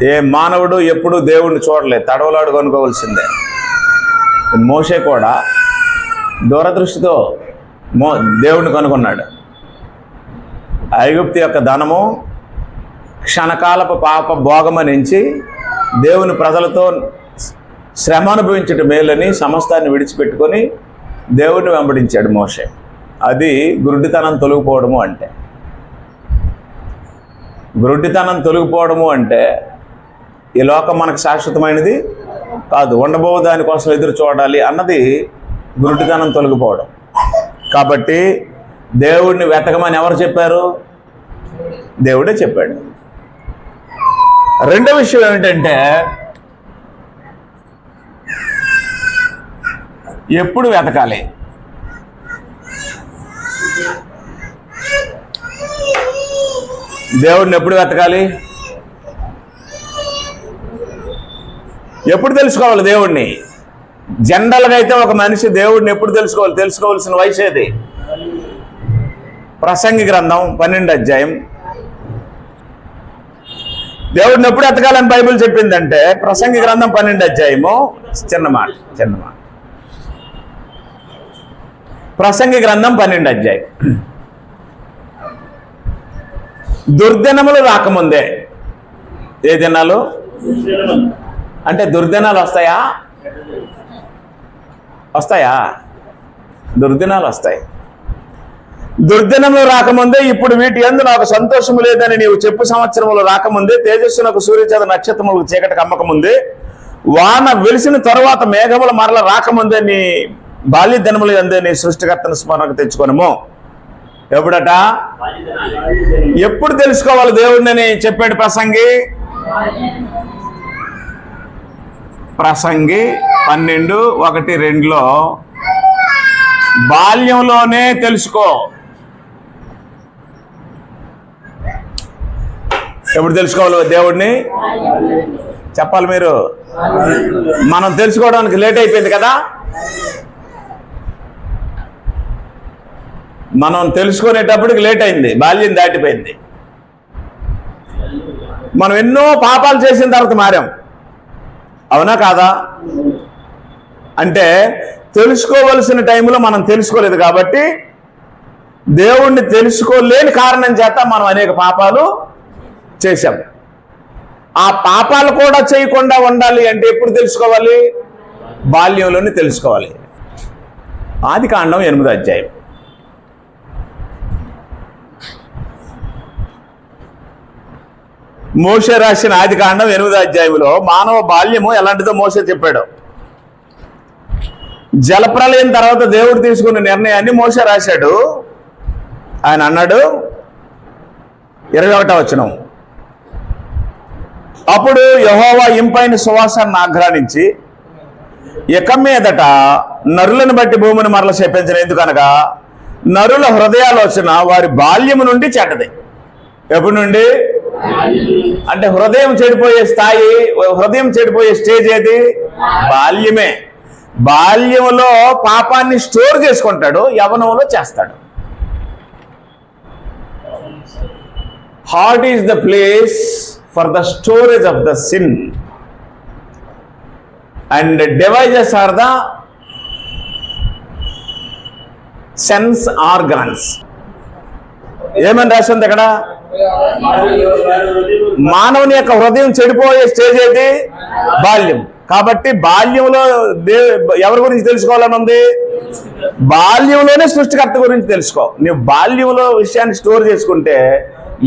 ఏ మానవుడు ఎప్పుడు దేవుడిని చూడలేదు, తడవలాడు కనుకోవాల్సిందే. మోషే కూడా దూరదృష్టితో దేవుడిని కనుగొన్నాడు. ఐగుప్తు యొక్క ధనము క్షణకాలపు పాప భోగమనించి దేవుని ప్రజలతో శ్రమ అనుభవించటం మేలని సమస్తాన్ని విడిచిపెట్టుకొని దేవుడిని వెంబడించాడు మోషే. అది గురుడితనం తొలగిపోవడము అంటే. గురుడితనం తొలగిపోవడము అంటే ఈ లోకం మనకు శాశ్వతమైనది కాదు, ఉండబో దానికోసం ఎదురు చూడాలి అన్నది గురుడితనం తొలగిపోవడం. కాబట్టి దేవుడిని వెతకమని ఎవరు చెప్పారు? దేవుడే చెప్పాడు. రెండో విషయం ఏమిటంటే, ఎప్పుడు వెతకాలి? దేవుడిని ఎప్పుడు వెతకాలి? ఎప్పుడు తెలుసుకోవాలి దేవుడిని? జనరల్గా అయితే ఒక మనిషి దేవుడిని ఎప్పుడు తెలుసుకోవాల్సిన వయసు ఏది? ప్రసంగి గ్రంథం 12వ అధ్యాయం. దేవుడిని ఎప్పుడు ఎతకాలని బైబిల్ చెప్పిందంటే ప్రసంగి గ్రంథం 12వ అధ్యాయము. చిన్న మాట ప్రసంగి గ్రంథం 12వ అధ్యాయం. దుర్దినములు రాకముందే. ఏ దినాలు అంటే దుర్దినాలు వస్తాయా? దుర్దినాలు వస్తాయి. దుర్దినములు రాకముందే ఇప్పుడు వీటి యందు నాకు సంతోషము లేదని నీవు చెప్పు సంవత్సరములు రాకముందే, తేజస్సునకు సూర్యచంద్ర నక్షత్రములకు చీకటి కమ్మకముందే, వాన వెలిసిన తరువాత మేఘముల మరల రాకముందే నీ బాల్య దినములు యందే నీ సృష్టికర్తను స్మరణకు తెచ్చుకొనుము. ఎప్పుడట? ఎప్పుడు తెలుసుకోవాలి దేవుడిని చెప్పాడు ప్రసంగి? ప్రసంగి 12:1-2లో బాల్యంలోనే తెలుసుకో. ఎప్పుడు తెలుసుకోవాలి దేవుడిని? చెప్పాలి మీరు. మనం తెలుసుకోవడానికి లేట్ అయిపోయింది కదా. మనం తెలుసుకునేటప్పటికి లేట్ అయింది, బాల్యం దాటిపోయింది. మనం ఎన్నో పాపాలు చేసిన తర్వాత మారాం, అవునా కాదా? అంటే తెలుసుకోవలసిన టైంలో మనం తెలుసుకోలేదు కాబట్టి దేవుణ్ణి తెలుసుకోలేని కారణం చేత మనం అనేక పాపాలు చేశాం. ఆ పాపాలు కూడా చేయకుండా ఉండాలి అంటే ఎప్పుడు తెలుసుకోవాలి? బాల్యంలోనే తెలుసుకోవాలి. ఆదికాండం 8వ అధ్యాయం. మోషే రాసిన ఆదికాండం 8వ అధ్యాయంలో మానవ బాల్యము ఎలాంటిదో మోషే చెప్పాడు. జలప్రలయం తర్వాత దేవుడు తీసుకున్న నిర్ణయాన్ని మోషే రాశాడు. ఆయన అన్నాడు 21వ వచనం, అప్పుడు యెహోవా ఇంపైన సువాసనను ఆఘ్రానించి ఇక మీదట నరులను బట్టి భూమిని మరల శపించను. ఎందుకనగా నరుల హృదయాలోచన వారి బాల్యము నుండి చెడ్డది. ఎప్పటి నుండి అంటే హృదయం చెడిపోయే స్థాయి, హృదయం చెడిపోయే స్టేజ్ ఏది? బాల్యమే. బాల్యంలో పాపాన్ని స్టోర్ చేసుకుంటాడు, యవ్వనంలో చేస్తాడు. Heart is the place for the storage of the sin and devices are the sense organs. ఏమని రాసింది అక్కడ? మానవుని యొక్క హృదయం చెడిపోయే స్టేజ్ ఏది? బాల్యం. కాబట్టి బాల్యంలో ఎవరి గురించి తెలుసుకోవాలని ఉంది? బాల్యంలోనే సృష్టికర్త గురించి తెలుసుకో. నువ్వు బాల్యంలో విషయాన్ని స్టోర్ చేసుకుంటే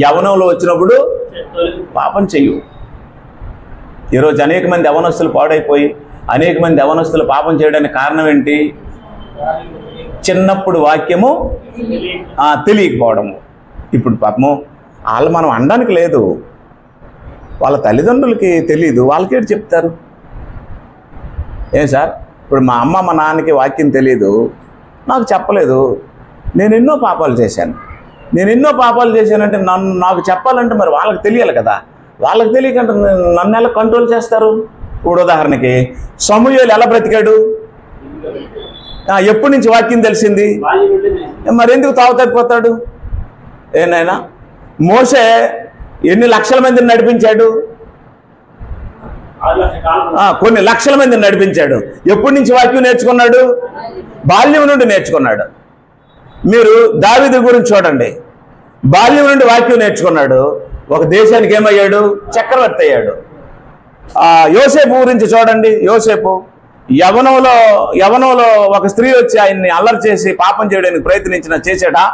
యవనంలో వచ్చినప్పుడు పాపం చెయ్యు. ఈరోజు అనేక మంది యవనస్తులు పాడైపోయి అనేక మంది యవనస్తులు పాపం చేయడానికి కారణం ఏంటి? చిన్నప్పుడు వాక్యము తెలియకపోవడము. ఇప్పుడు పాపము వాళ్ళు మనం అనడానికి లేదు, వాళ్ళ తల్లిదండ్రులకి తెలియదు, వాళ్ళకేంటి చెప్తారు? ఏం సార్, ఇప్పుడు మా అమ్మ మా నాన్నకి వాక్యం తెలియదు, నాకు చెప్పలేదు, నేను ఎన్నో పాపాలు చేశానంటే నాకు చెప్పాలంటే మరి వాళ్ళకి తెలియాలి కదా. వాళ్ళకి తెలియకంటే నన్ను ఎలా కంట్రోల్ చేస్తారు? ఇప్పుడు ఉదాహరణకి సమూయేలు ఎలా బ్రతికాడు? ఎప్పటి నుంచి వాక్యం తెలిసింది? మరి ఎందుకు తాగుతైపోతాడు? ఏనాయనా మోషే ఎన్ని లక్షల మందిని నడిపించాడు? కొన్ని లక్షల మందిని నడిపించాడు. ఎప్పటి నుంచి వాక్యం నేర్చుకున్నాడు? బాల్యం నుండి నేర్చుకున్నాడు. మీరు దావీదు గురించి చూడండి, బాల్యం నుండి వాక్యం నేర్చుకున్నాడు, ఒక దేశానికి ఏమయ్యాడు? చక్రవర్తి అయ్యాడు. యోసేపు గురించి చూడండి, యోసేపు యవనంలో ఒక స్త్రీ వచ్చి ఆయన్ని అల్లరి చేసి పాపం చేయడానికి చేశాడా?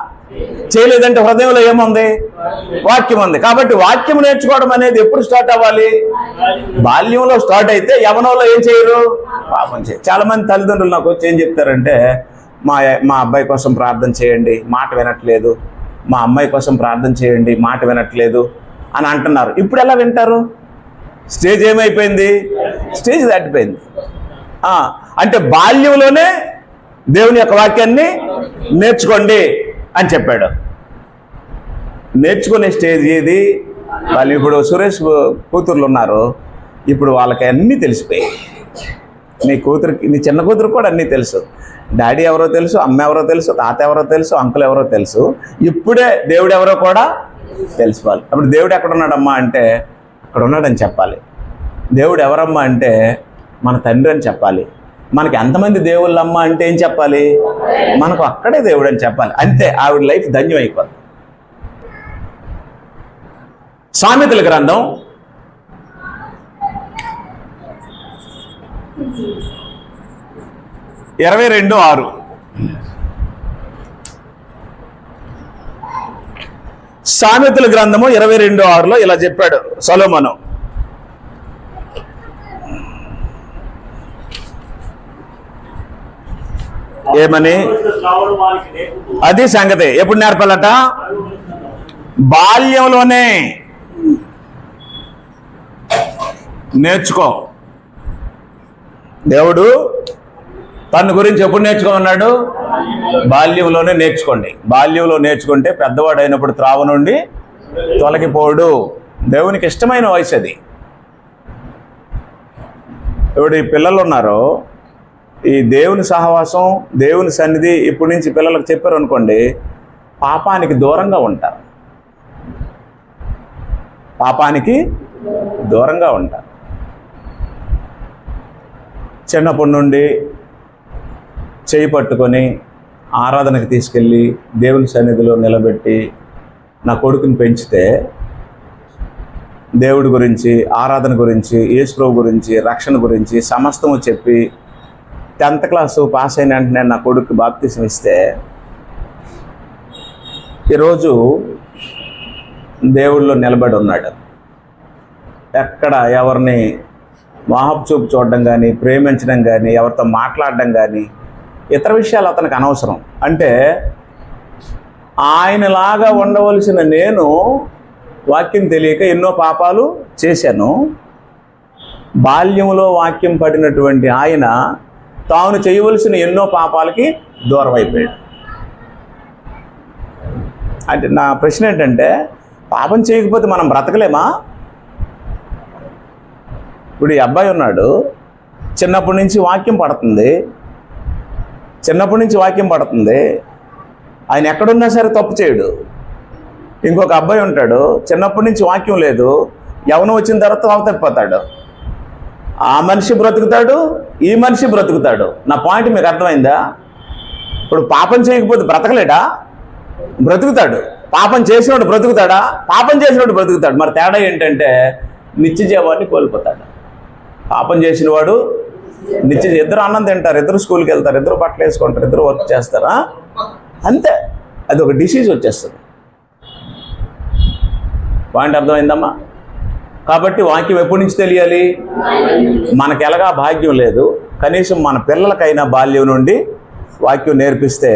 చేయలేదంటే హృదయంలో ఏముంది? వాక్యం ఉంది. కాబట్టి వాక్యం నేర్చుకోవడం అనేది ఎప్పుడు స్టార్ట్ అవ్వాలి? బాల్యంలో స్టార్ట్ అయితే యవనంలో ఏం చేయరు? పాపం చేయరు. చాలా మంది తల్లిదండ్రులు నాకు వచ్చి ఏం చెప్తారంటే, మా అబ్బాయి కోసం ప్రార్థన చేయండి, మాట వినట్లేదు, మా అమ్మాయి కోసం ప్రార్థన చేయండి, మాట వినట్లేదు అని అంటున్నారు. ఇప్పుడు ఎలా వింటారు? స్టేజ్ ఏమైపోయింది? స్టేజ్ దాటిపోయింది. అంటే బాల్యంలోనే దేవుని యొక్క వాక్యాన్ని నేర్చుకోండి అని చెప్పాడు. నేర్చుకునే స్టేజ్ ఏది? వాళ్ళు ఇప్పుడు సురేష్ కూతుర్లు ఉన్నారు, ఇప్పుడు వాళ్ళకి అన్నీ తెలిసిపోయాయి. నీ చిన్న కూతురు కూడా అన్నీ తెలుసు. డాడీ ఎవరో తెలుసు, అమ్మ ఎవరో తెలుసు, తాత ఎవరో తెలుసు, అంకుల్ ఎవరో తెలుసు. ఇప్పుడే దేవుడు ఎవరో కూడా తెలుసుకోవాలి. అప్పుడు దేవుడు ఎక్కడున్నాడమ్మా అంటే అక్కడ ఉన్నాడని చెప్పాలి. దేవుడు ఎవరమ్మా అంటే మన తండ్రి అని చెప్పాలి. మనకి ఎంతమంది దేవుళ్ళమ్మ అంటే ఏం చెప్పాలి? మనకు అక్కడే దేవుడు అని చెప్పాలి. అంతే, ఆవిడ లైఫ్ ధన్యం అయిపోతుంది. సామెతల గ్రంథం 22:6. సామెతల గ్రంథము 22:6లో ఇలా చెప్పాడు సొలొమోను. ఏమని? అది సంగతి. ఎప్పుడు నేర్పాలట? బాల్యంలోనే నేర్చుకో. దేవుడు తన గురించి ఎప్పుడు నేర్చుకోమన్నాడు? బాల్యంలోనే నేర్చుకోండి. బాల్యంలో నేర్చుకుంటే పెద్దవాడు అయినప్పుడు త్రావ నుండి తొలగిపోడు. దేవునికి ఇష్టమైన వయసు అది. ఇప్పుడు ఈ పిల్లలు ఉన్నారో, ఈ దేవుని సహవాసం, దేవుని సన్నిధి ఇప్పటి నుంచి పిల్లలకు చెప్పారు అనుకోండి, పాపానికి దూరంగా ఉంటారు. పాపానికి దూరంగా ఉంటారు. చిన్నప్పటి నుండి చేయి పట్టుకొని ఆరాధనకు తీసుకెళ్ళి దేవుని సన్నిధిలో నిలబెట్టి నా కొడుకుని పెంచితే దేవుడి గురించి, ఆరాధన గురించి, యేసు ప్రభువు గురించి, రక్షణ గురించి సమస్తము చెప్పి 10th క్లాసు పాస్ అయిన వెంటనే నా కొడుకు బాప్తిసం ఇస్తే ఈరోజు దేవుడిలో నిలబడి ఉన్నాడు. ఎక్కడ ఎవరిని మోహపు చూపు చూడడం కానీ, ప్రేమించడం కానీ, ఎవరితో మాట్లాడడం కానీ, ఇతర విషయాలు అతనికి అనవసరం. అంటే ఆయనలాగా ఉండవలసిన నేను వాక్యం తెలియక ఎన్నో పాపాలు చేశాను. బాల్యంలో వాక్యం పడినటువంటి ఆయన తాను చేయవలసిన ఎన్నో పాపాలకి దూరం అయిపోయాడు. అంటే నా ప్రశ్న ఏంటంటే, పాపం చేయకపోతే మనం బ్రతకలేమా? ఇప్పుడు ఈ అబ్బాయి ఉన్నాడు, చిన్నప్పటి నుంచి వాక్యం పడుతుంది, ఆయన ఎక్కడున్నా సరే తప్పు చేయడు. ఇంకొక అబ్బాయి ఉంటాడు, చిన్నప్పటి నుంచి వాక్యం లేదు, యవ్వనం వచ్చిన తర్వాత అవతప్పిపోతాడు. ఆ మనిషి బ్రతుకుతాడు, ఈ మనిషి బ్రతుకుతాడు. నా పాయింట్ మీకు అర్థమైందా? ఇప్పుడు పాపం చేయకపోతే బ్రతకలేడా? బ్రతుకుతాడు. పాపం చేసినోడు బ్రతుకుతాడా? పాపం చేసినోడు బ్రతుకుతాడు. మరి తేడా ఏంటంటే నిత్య జీవాన్ని కోల్పోతాడు. పాపం చేసిన వాడు ఇద్దరు అన్నం తింటారు, ఇద్దరు స్కూల్కి వెళ్తారు, ఇద్దరు బట్టలు వేసుకుంటారు, ఇద్దరు వర్క్ చేస్తారా, అంతే. అది ఒక డిసీజ్ వచ్చేస్తుంది. పాయింట్ అర్థమైందమ్మా? కాబట్టి వాక్యం ఎప్పటి నుంచి తెలియాలి? మనకు ఎలాగా భాగ్యం లేదు, కనీసం మన పిల్లలకైనా బాల్యం నుండి వాక్యం నేర్పిస్తే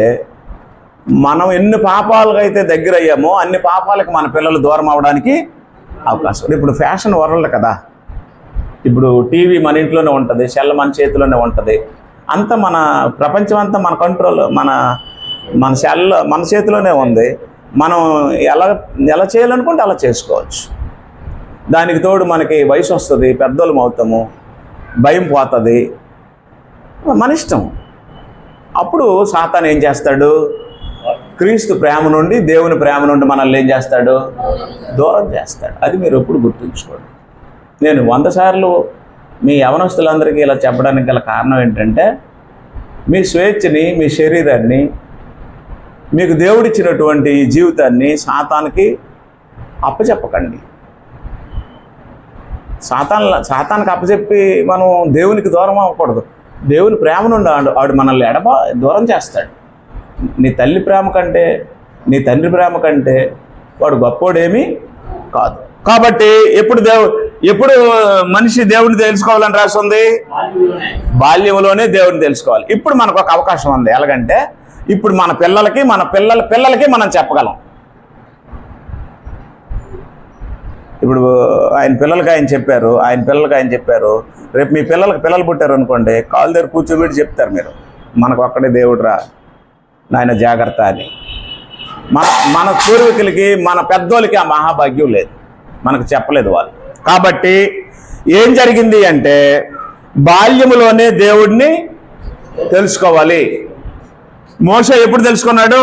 మనం ఎన్ని పాపాలకు అయితే దగ్గర అయ్యామో అన్ని పాపాలకు మన పిల్లలు దూరం అవడానికి అవకాశం ఉంది. ఇప్పుడు ఫ్యాషన్ వరల్డ్ కదా, ఇప్పుడు టీవీ మన ఇంట్లోనే ఉంటుంది, సెల్ మన చేతిలోనే ఉంటుంది, అంతా మన ప్రపంచం అంతా మన కంట్రోల్, మన సెల్ మన చేతిలోనే ఉంది. మనం ఎలా చేయాలనుకుంటే అలా చేసుకోవచ్చు. దానికి తోడు మనకి వయసు వస్తుంది, పెద్దోళ్ళం అవుతాము, భయం పోతుంది, మన ఇష్టం. అప్పుడు సాతాను ఏం చేస్తాడు? క్రీస్తు ప్రేమ నుండి, దేవుని ప్రేమ నుండి మనల్ని ఏం చేస్తాడు? దూరం చేస్తాడు. అది మీరు ఎప్పుడు గుర్తుంచుకోండి. నేను 100 సార్లు మీ యవనస్తులందరికీ ఇలా చెప్పడానికి గల కారణం ఏంటంటే, మీ స్వేచ్ఛని, మీ శరీరాన్ని, మీకు దేవుడిచ్చినటువంటి ఈ జీవితాన్ని సాతానికి అప్పచెప్పకండి. సాతానికి అప్పచెప్పి మనం దేవునికి దూరం అవ్వకూడదు. దేవుని ప్రేమ నుండి ఆడు మనల్ని దూరం చేస్తాడు. నీ తల్లి ప్రేమ కంటే, నీ తండ్రి ప్రేమ కంటే వాడు గొప్పోడేమీ కాదు. కాబట్టి ఎప్పుడు మనిషి దేవుడిని తెలుసుకోవాలని రాస్తుంది? బాల్యంలోనే దేవుడిని తెలుసుకోవాలి. ఇప్పుడు మనకు ఒక అవకాశం ఉంది. ఎలాగంటే ఇప్పుడు మన పిల్లలకి, మన పిల్లలకి మనం చెప్పగలం. ఇప్పుడు ఆయన పిల్లలకి ఆయన చెప్పారు, రేపు మీ పిల్లలు పుట్టారు అనుకోండి, కాలు దగ్గర కూర్చోబెట్టి చెప్తారు, మీరు మనకు ఒక్కడే దేవుడు రా నాయన జాగ్రత్త అని. మన పూర్వీకులకి, మన పెద్దోళ్ళకి ఆ మహాభాగ్యం లేదు, మనకు చెప్పలేదు వాళ్ళు. కాబట్టి ఏం జరిగింది అంటే, బాల్యములోనే దేవుడిని తెలుసుకోవాలి. మోషే ఎప్పుడు తెలుసుకున్నాడు?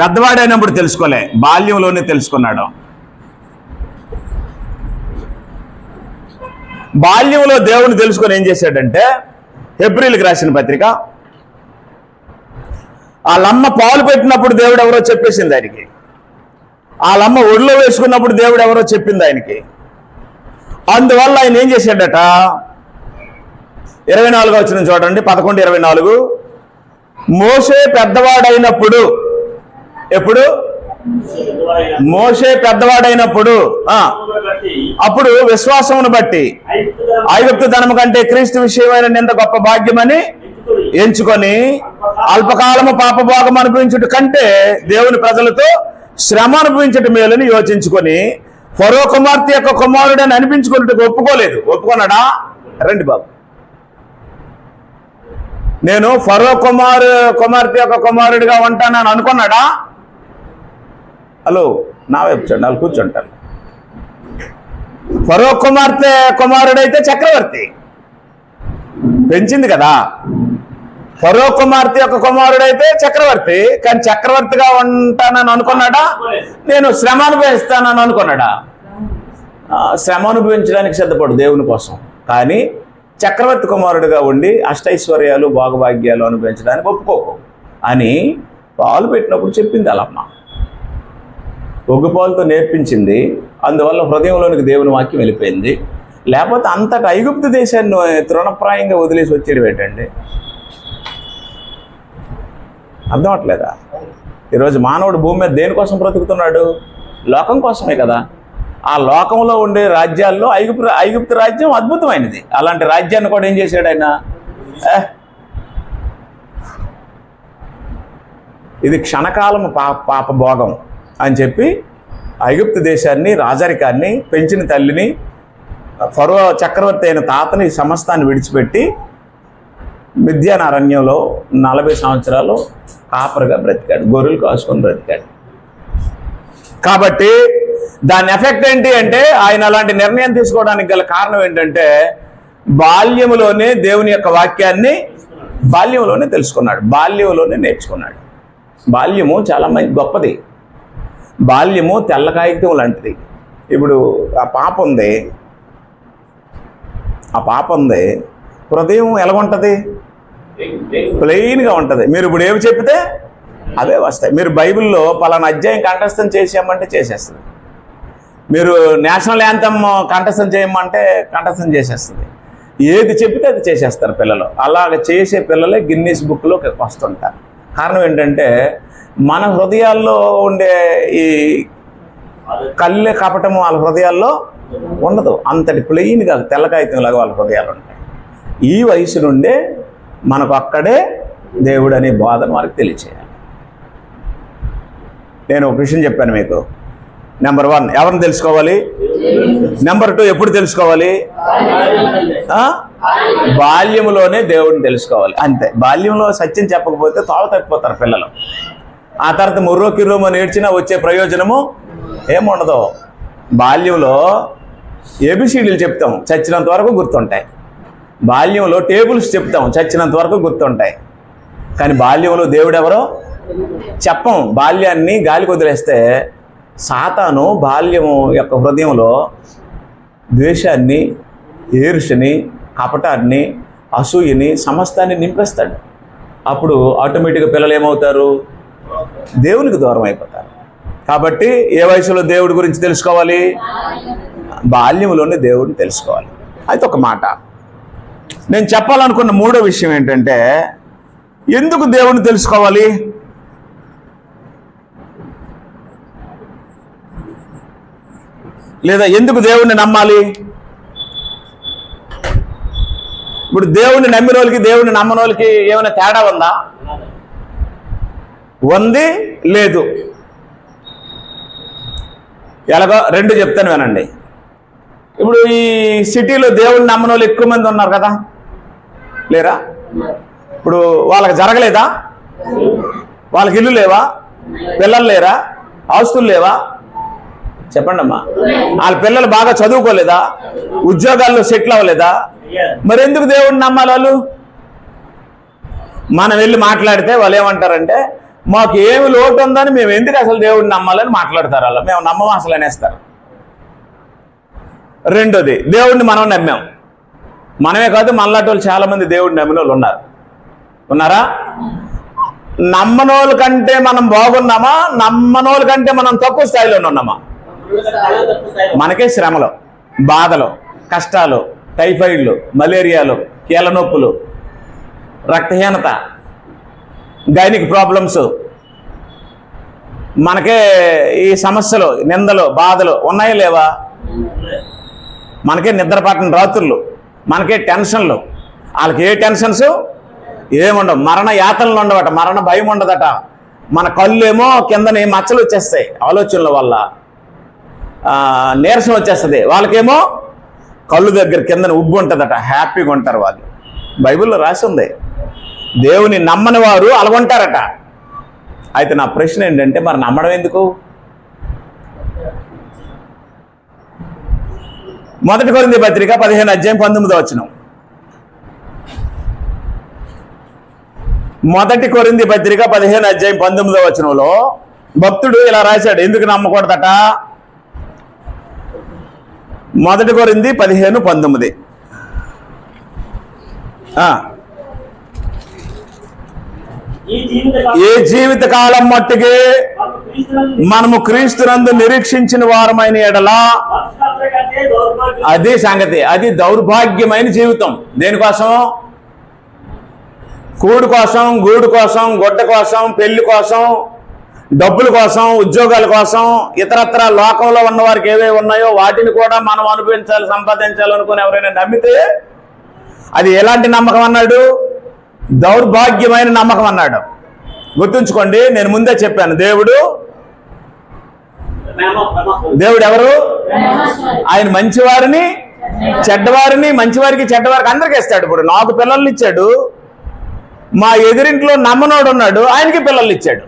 పెద్దవాడైనప్పుడు తెలుసుకోలే, బాల్యంలోనే తెలుసుకున్నాడు. బాల్యంలో దేవుడిని తెలుసుకొని ఏం చేశాడంటే, హెబ్రీలకు రాసిన పత్రిక, వాళ్ళమ్మ పాలు పెట్టినప్పుడు దేవుడు ఎవరో చెప్పేసింది ఆయనకి, వాళ్ళమ్మ ఒడిలో వేసుకున్నప్పుడు దేవుడు ఎవరో చెప్పింది ఆయనకి. అందువల్ల ఆయన ఏం చేశాడట, 24వ వచనం చూడండి, 11:24. మోషే పెద్దవాడైనప్పుడు, ఎప్పుడు? మోషే పెద్దవాడైనప్పుడు అప్పుడు విశ్వాసమును బట్టి ఐగుప్తు ధనము కంటే క్రీస్తు విషయమైన నింద గొప్ప భాగ్యమని ఎంచుకొని అల్పకాలము పాపభోగం అనుభవించుట కంటే దేవుని ప్రజలతో శ్రమ అనుభవించటం మేలని యోచించుకొని ఫరో కుమార్తె యొక్క కుమారుడని అనిపించుకున్నట్టు ఒప్పుకోలేదు. ఒప్పుకున్నాడా? రండి బాబు, నేను ఫరో కుమార్తె యొక్క కుమారుడిగా ఉంటానని అనుకున్నాడా? హలో, నా వైపు చూడండి, వాళ్ళు కూర్చుంటాను. ఫరో కుమార్తె కుమారుడైతే చక్రవర్తి పెంచింది కదా. ఫరో కుమార్తె యొక్క కుమారుడైతే చక్రవర్తి, కానీ చక్రవర్తిగా ఉంటానని అనుకున్నాడా? నేను శ్రమ అనుభవిస్తానని అనుకున్నాడా? శ్రమ అనుభవించడానికి సిద్ధపడు దేవుని కోసం, కానీ చక్రవర్తి కుమారుడిగా ఉండి అష్టైశ్వర్యాలు భోగభాగ్యాలు అనుభవించడానికి ఒప్పుకోకు అని పాలు పెట్టినప్పుడు చెప్పింది వాళ్ళమ్మ. ఒగ్గుపాలతో నేర్పించింది. అందువల్ల హృదయంలోనికి దేవుని వాక్యం వెళ్ళిపోయింది. లేకపోతే అంతటా ఐగుప్తు దేశాన్ని తృణప్రాయంగా వదిలేసి వచ్చేది ఏంటండి? అర్థం అవట్లేదా? ఈరోజు మానవుడు భూమి మీద దేనికోసం బ్రతుకుతున్నాడు? లోకం కోసమే కదా. ఆ లోకంలో ఉండే రాజ్యాల్లో ఐగుప్తు రాజ్యం అద్భుతమైనది. అలాంటి రాజ్యాన్ని కూడా ఏం చేశాడు ఆయన? ఇది క్షణకాలము పాపభోగం అని చెప్పి ఐగుప్తు దేశాన్ని, రాజరికాన్ని, పెంచిన తల్లిని, ఫరో చక్రవర్తి అయిన తాతని సమస్తాన్ని విడిచిపెట్టి మిద్యాన్ అరణ్యంలో 40 సంవత్సరాలు కాపరిగా బ్రతికాడు, గొర్రెలు కాసుకొని బ్రతికాడు. కాబట్టి దాని ఎఫెక్ట్ ఏంటి అంటే, ఆయన అలాంటి నిర్ణయం తీసుకోవడానికి గల కారణం ఏంటంటే, బాల్యములోనే దేవుని యొక్క వాక్యాన్ని బాల్యంలోనే తెలుసుకున్నాడు, బాల్యంలోనే నేర్చుకున్నాడు. బాల్యము చాలా గొప్పది. బాల్యము తెల్ల కాగితం లాంటిది. ఇప్పుడు ఆ పాప ఉంది, హృదయం ఎలాగుంటుంది? ప్లెయిన్గా ఉంటుంది. మీరు ఇప్పుడు ఏమి చెప్తే అవే వస్తాయి. మీరు బైబిల్లో పలానా అధ్యాయం కంఠస్థం చేసామంటే చేసేస్తుంది. మీరు నేషనల్ యాంథమ్ కంఠస్థం చేయమంటే కంఠస్థం చేసేస్తుంది. ఏది చెప్తే అది చేసేస్తారు పిల్లలు. అలాగ చేసే పిల్లలే గిన్నీస్ బుక్లో వస్తుంటారు. కారణం ఏంటంటే మన హృదయాల్లో ఉండే ఈ కళ్ళే కపటము వాళ్ళ హృదయాల్లో ఉండదు. అంతటి ప్లెయిన్గా తెల్లకాయితంలాగా వాళ్ళ హృదయాలు ఉంటాయి. ఈ వయసు నుండే మనకు అక్కడే దేవుడు అనే బోధన వారికి తెలియచేయాలి. నేను ఒక విషయం చెప్పాను మీకు. నెంబర్ 1 ఎవరిని తెలుసుకోవాలి? నెంబర్ 2 ఎప్పుడు తెలుసుకోవాలి? బాల్యంలోనే దేవుడిని తెలుసుకోవాలి. అంతే. బాల్యంలో సత్యం చెప్పకపోతే తావ తప్పిపోతారు పిల్లలు. ఆ తర్వాత ముర్రో కిర్రోమో నేర్చినా వచ్చే ప్రయోజనము ఏముండదు. బాల్యంలో ఏబిసిడీలు చెప్తాం, చచ్చినంత వరకు గుర్తుంటాయి. బాల్యంలో టేబుల్స్ చెప్తాం, చచ్చినంత వరకు గుర్తుంటాయి. కానీ బాల్యంలో దేవుడు ఎవరో చెప్పం. బాల్యాన్ని గాలికి వదిలేస్తే సాతాను బాల్యము యొక్క హృదయంలో ద్వేషాన్ని, ఈర్ష్యని, కపటాన్ని, అసూయని, సమస్తాన్ని నింపేస్తాడు. అప్పుడు ఆటోమేటిక్గా పిల్లలు ఏమవుతారు? దేవునికి దూరం అయిపోతారు. కాబట్టి ఏ వయసులో దేవుడి గురించి తెలుసుకోవాలి? బాల్యంలోనే దేవుడిని తెలుసుకోవాలి. అయితే ఒక మాట నేను చెప్పాలనుకున్న 3వ విషయం ఏంటంటే, ఎందుకు దేవుడిని తెలుసుకోవాలి? లేదా ఎందుకు దేవుడిని నమ్మాలి? ఇప్పుడు దేవుడిని నమ్మిన వాళ్ళకి దేవుడిని నమ్మని వాళ్ళకి ఏమైనా తేడా ఉందా? ఉంది, లేదు. ఎలాగో 2 చెప్తాను వినండి. ఇప్పుడు ఈ సిటీలో దేవుడిని నమ్మని వాళ్ళు ఎక్కువ మంది ఉన్నారు కదా, లేరా? ఇప్పుడు వాళ్ళకి జరగలేదా? వాళ్ళకి ఇల్లు లేవా? పిల్లలు లేరా? ఆస్తులు లేవా? చెప్పండి అమ్మా. వాళ్ళ పిల్లలు బాగా చదువుకోలేదా? ఉద్యోగాల్లో సెటిల్ అవ్వలేదా? మరి ఎందుకు దేవుడిని నమ్మాలి వాళ్ళు? మనం వెళ్ళి మాట్లాడితే వాళ్ళు ఏమంటారంటే, మాకు ఏమి లోటు ఉందని మేము ఎందుకు అసలు దేవుడిని నమ్మాలని మాట్లాడతారు. వాళ్ళు మేము నమ్మం అసలు అనేస్తారు. 2వది, దేవుడిని మనం నమ్మాం. మనమే కాదు, మనలాంటి వాళ్ళు చాలామంది దేవుడిని నమ్మిన వాళ్ళు ఉన్నారా? నమ్మనోళ్ళ కంటే మనం బాగున్నామా? నమ్మనోళ్ళ కంటే మనం తక్కువ స్థాయిలో ఉన్నామా? మనకే శ్రమలు, బాధలు, కష్టాలు, టైఫాయిడ్లు, మలేరియాలు, కీళ్ళ నొప్పులు, రక్తహీనత, గైనిక్ ప్రాబ్లమ్స్, మనకే ఈ సమస్యలు, నిందలు, బాధలు ఉన్నాయా లేవా? మనకే నిద్ర పట్టని రాత్రులు, మనకే టెన్షన్లు. వాళ్ళకి ఏ టెన్షన్స్ ఏముండవు. మరణ యాతనలు ఉండవట, మరణ భయం ఉండదట. మన కళ్ళు ఏమో కిందని మచ్చలు వచ్చేస్తాయి ఆలోచనల వల్ల, నీరసం వచ్చేస్తుంది. వాళ్ళకేమో కళ్ళు దగ్గర కిందని ఉబ్బు ఉంటుందట, హ్యాపీగా ఉంటారు వాళ్ళు. బైబిల్లో రాసి ఉంది. దేవుని నమ్మని వారు అలాగుంటారట. అయితే నా ప్రశ్న ఏంటంటే, మరి నమ్మడం ఎందుకు? 1 కొరింథీ పత్రిక 15వ అధ్యాయం 19వ వచనం. 1 కొరింథీ పత్రిక 15వ అధ్యాయం 19వ వచనంలో భక్తుడు ఇలా రాశాడు, ఎందుకు నమ్మకూడదట? 1 కొరింథీ 15:19. ఏ జీవిత కాలం మట్టుకే మనము క్రీస్తునందు నిరీక్షించిన వారమైన ఎడలా, అది సంగతి. అది దౌర్భాగ్యమైన జీవితం. దేనికోసం? కూడు కోసం, గూడు కోసం, గుడ్డ కోసం, పెళ్లి కోసం, డబ్బుల కోసం, ఉద్యోగాల కోసం, ఇతరత్ర లోకంలో ఉన్న వారికి ఏవేవి ఉన్నాయో వాటిని కూడా మనం అనుభవించాలి, సంపాదించాలనుకుని ఎవరైనా నమ్మితే అది ఎలాంటి నమ్మకం అన్నాడు? దౌర్భాగ్యమైన నమ్మకం అన్నాడు. గుర్తుంచుకోండి, నేను ముందే చెప్పాను, దేవుడు ఎవరు? ఆయన మంచివారిని చెడ్డవారిని, మంచివారికి చెడ్డవారికి అందరికీ ఇస్తాడు. ఇప్పుడు నాకు పిల్లల్ని ఇచ్చాడు, మా ఎదురింట్లో నమ్మనోడు ఉన్నాడు, ఆయనకి పిల్లల్ని ఇచ్చాడు.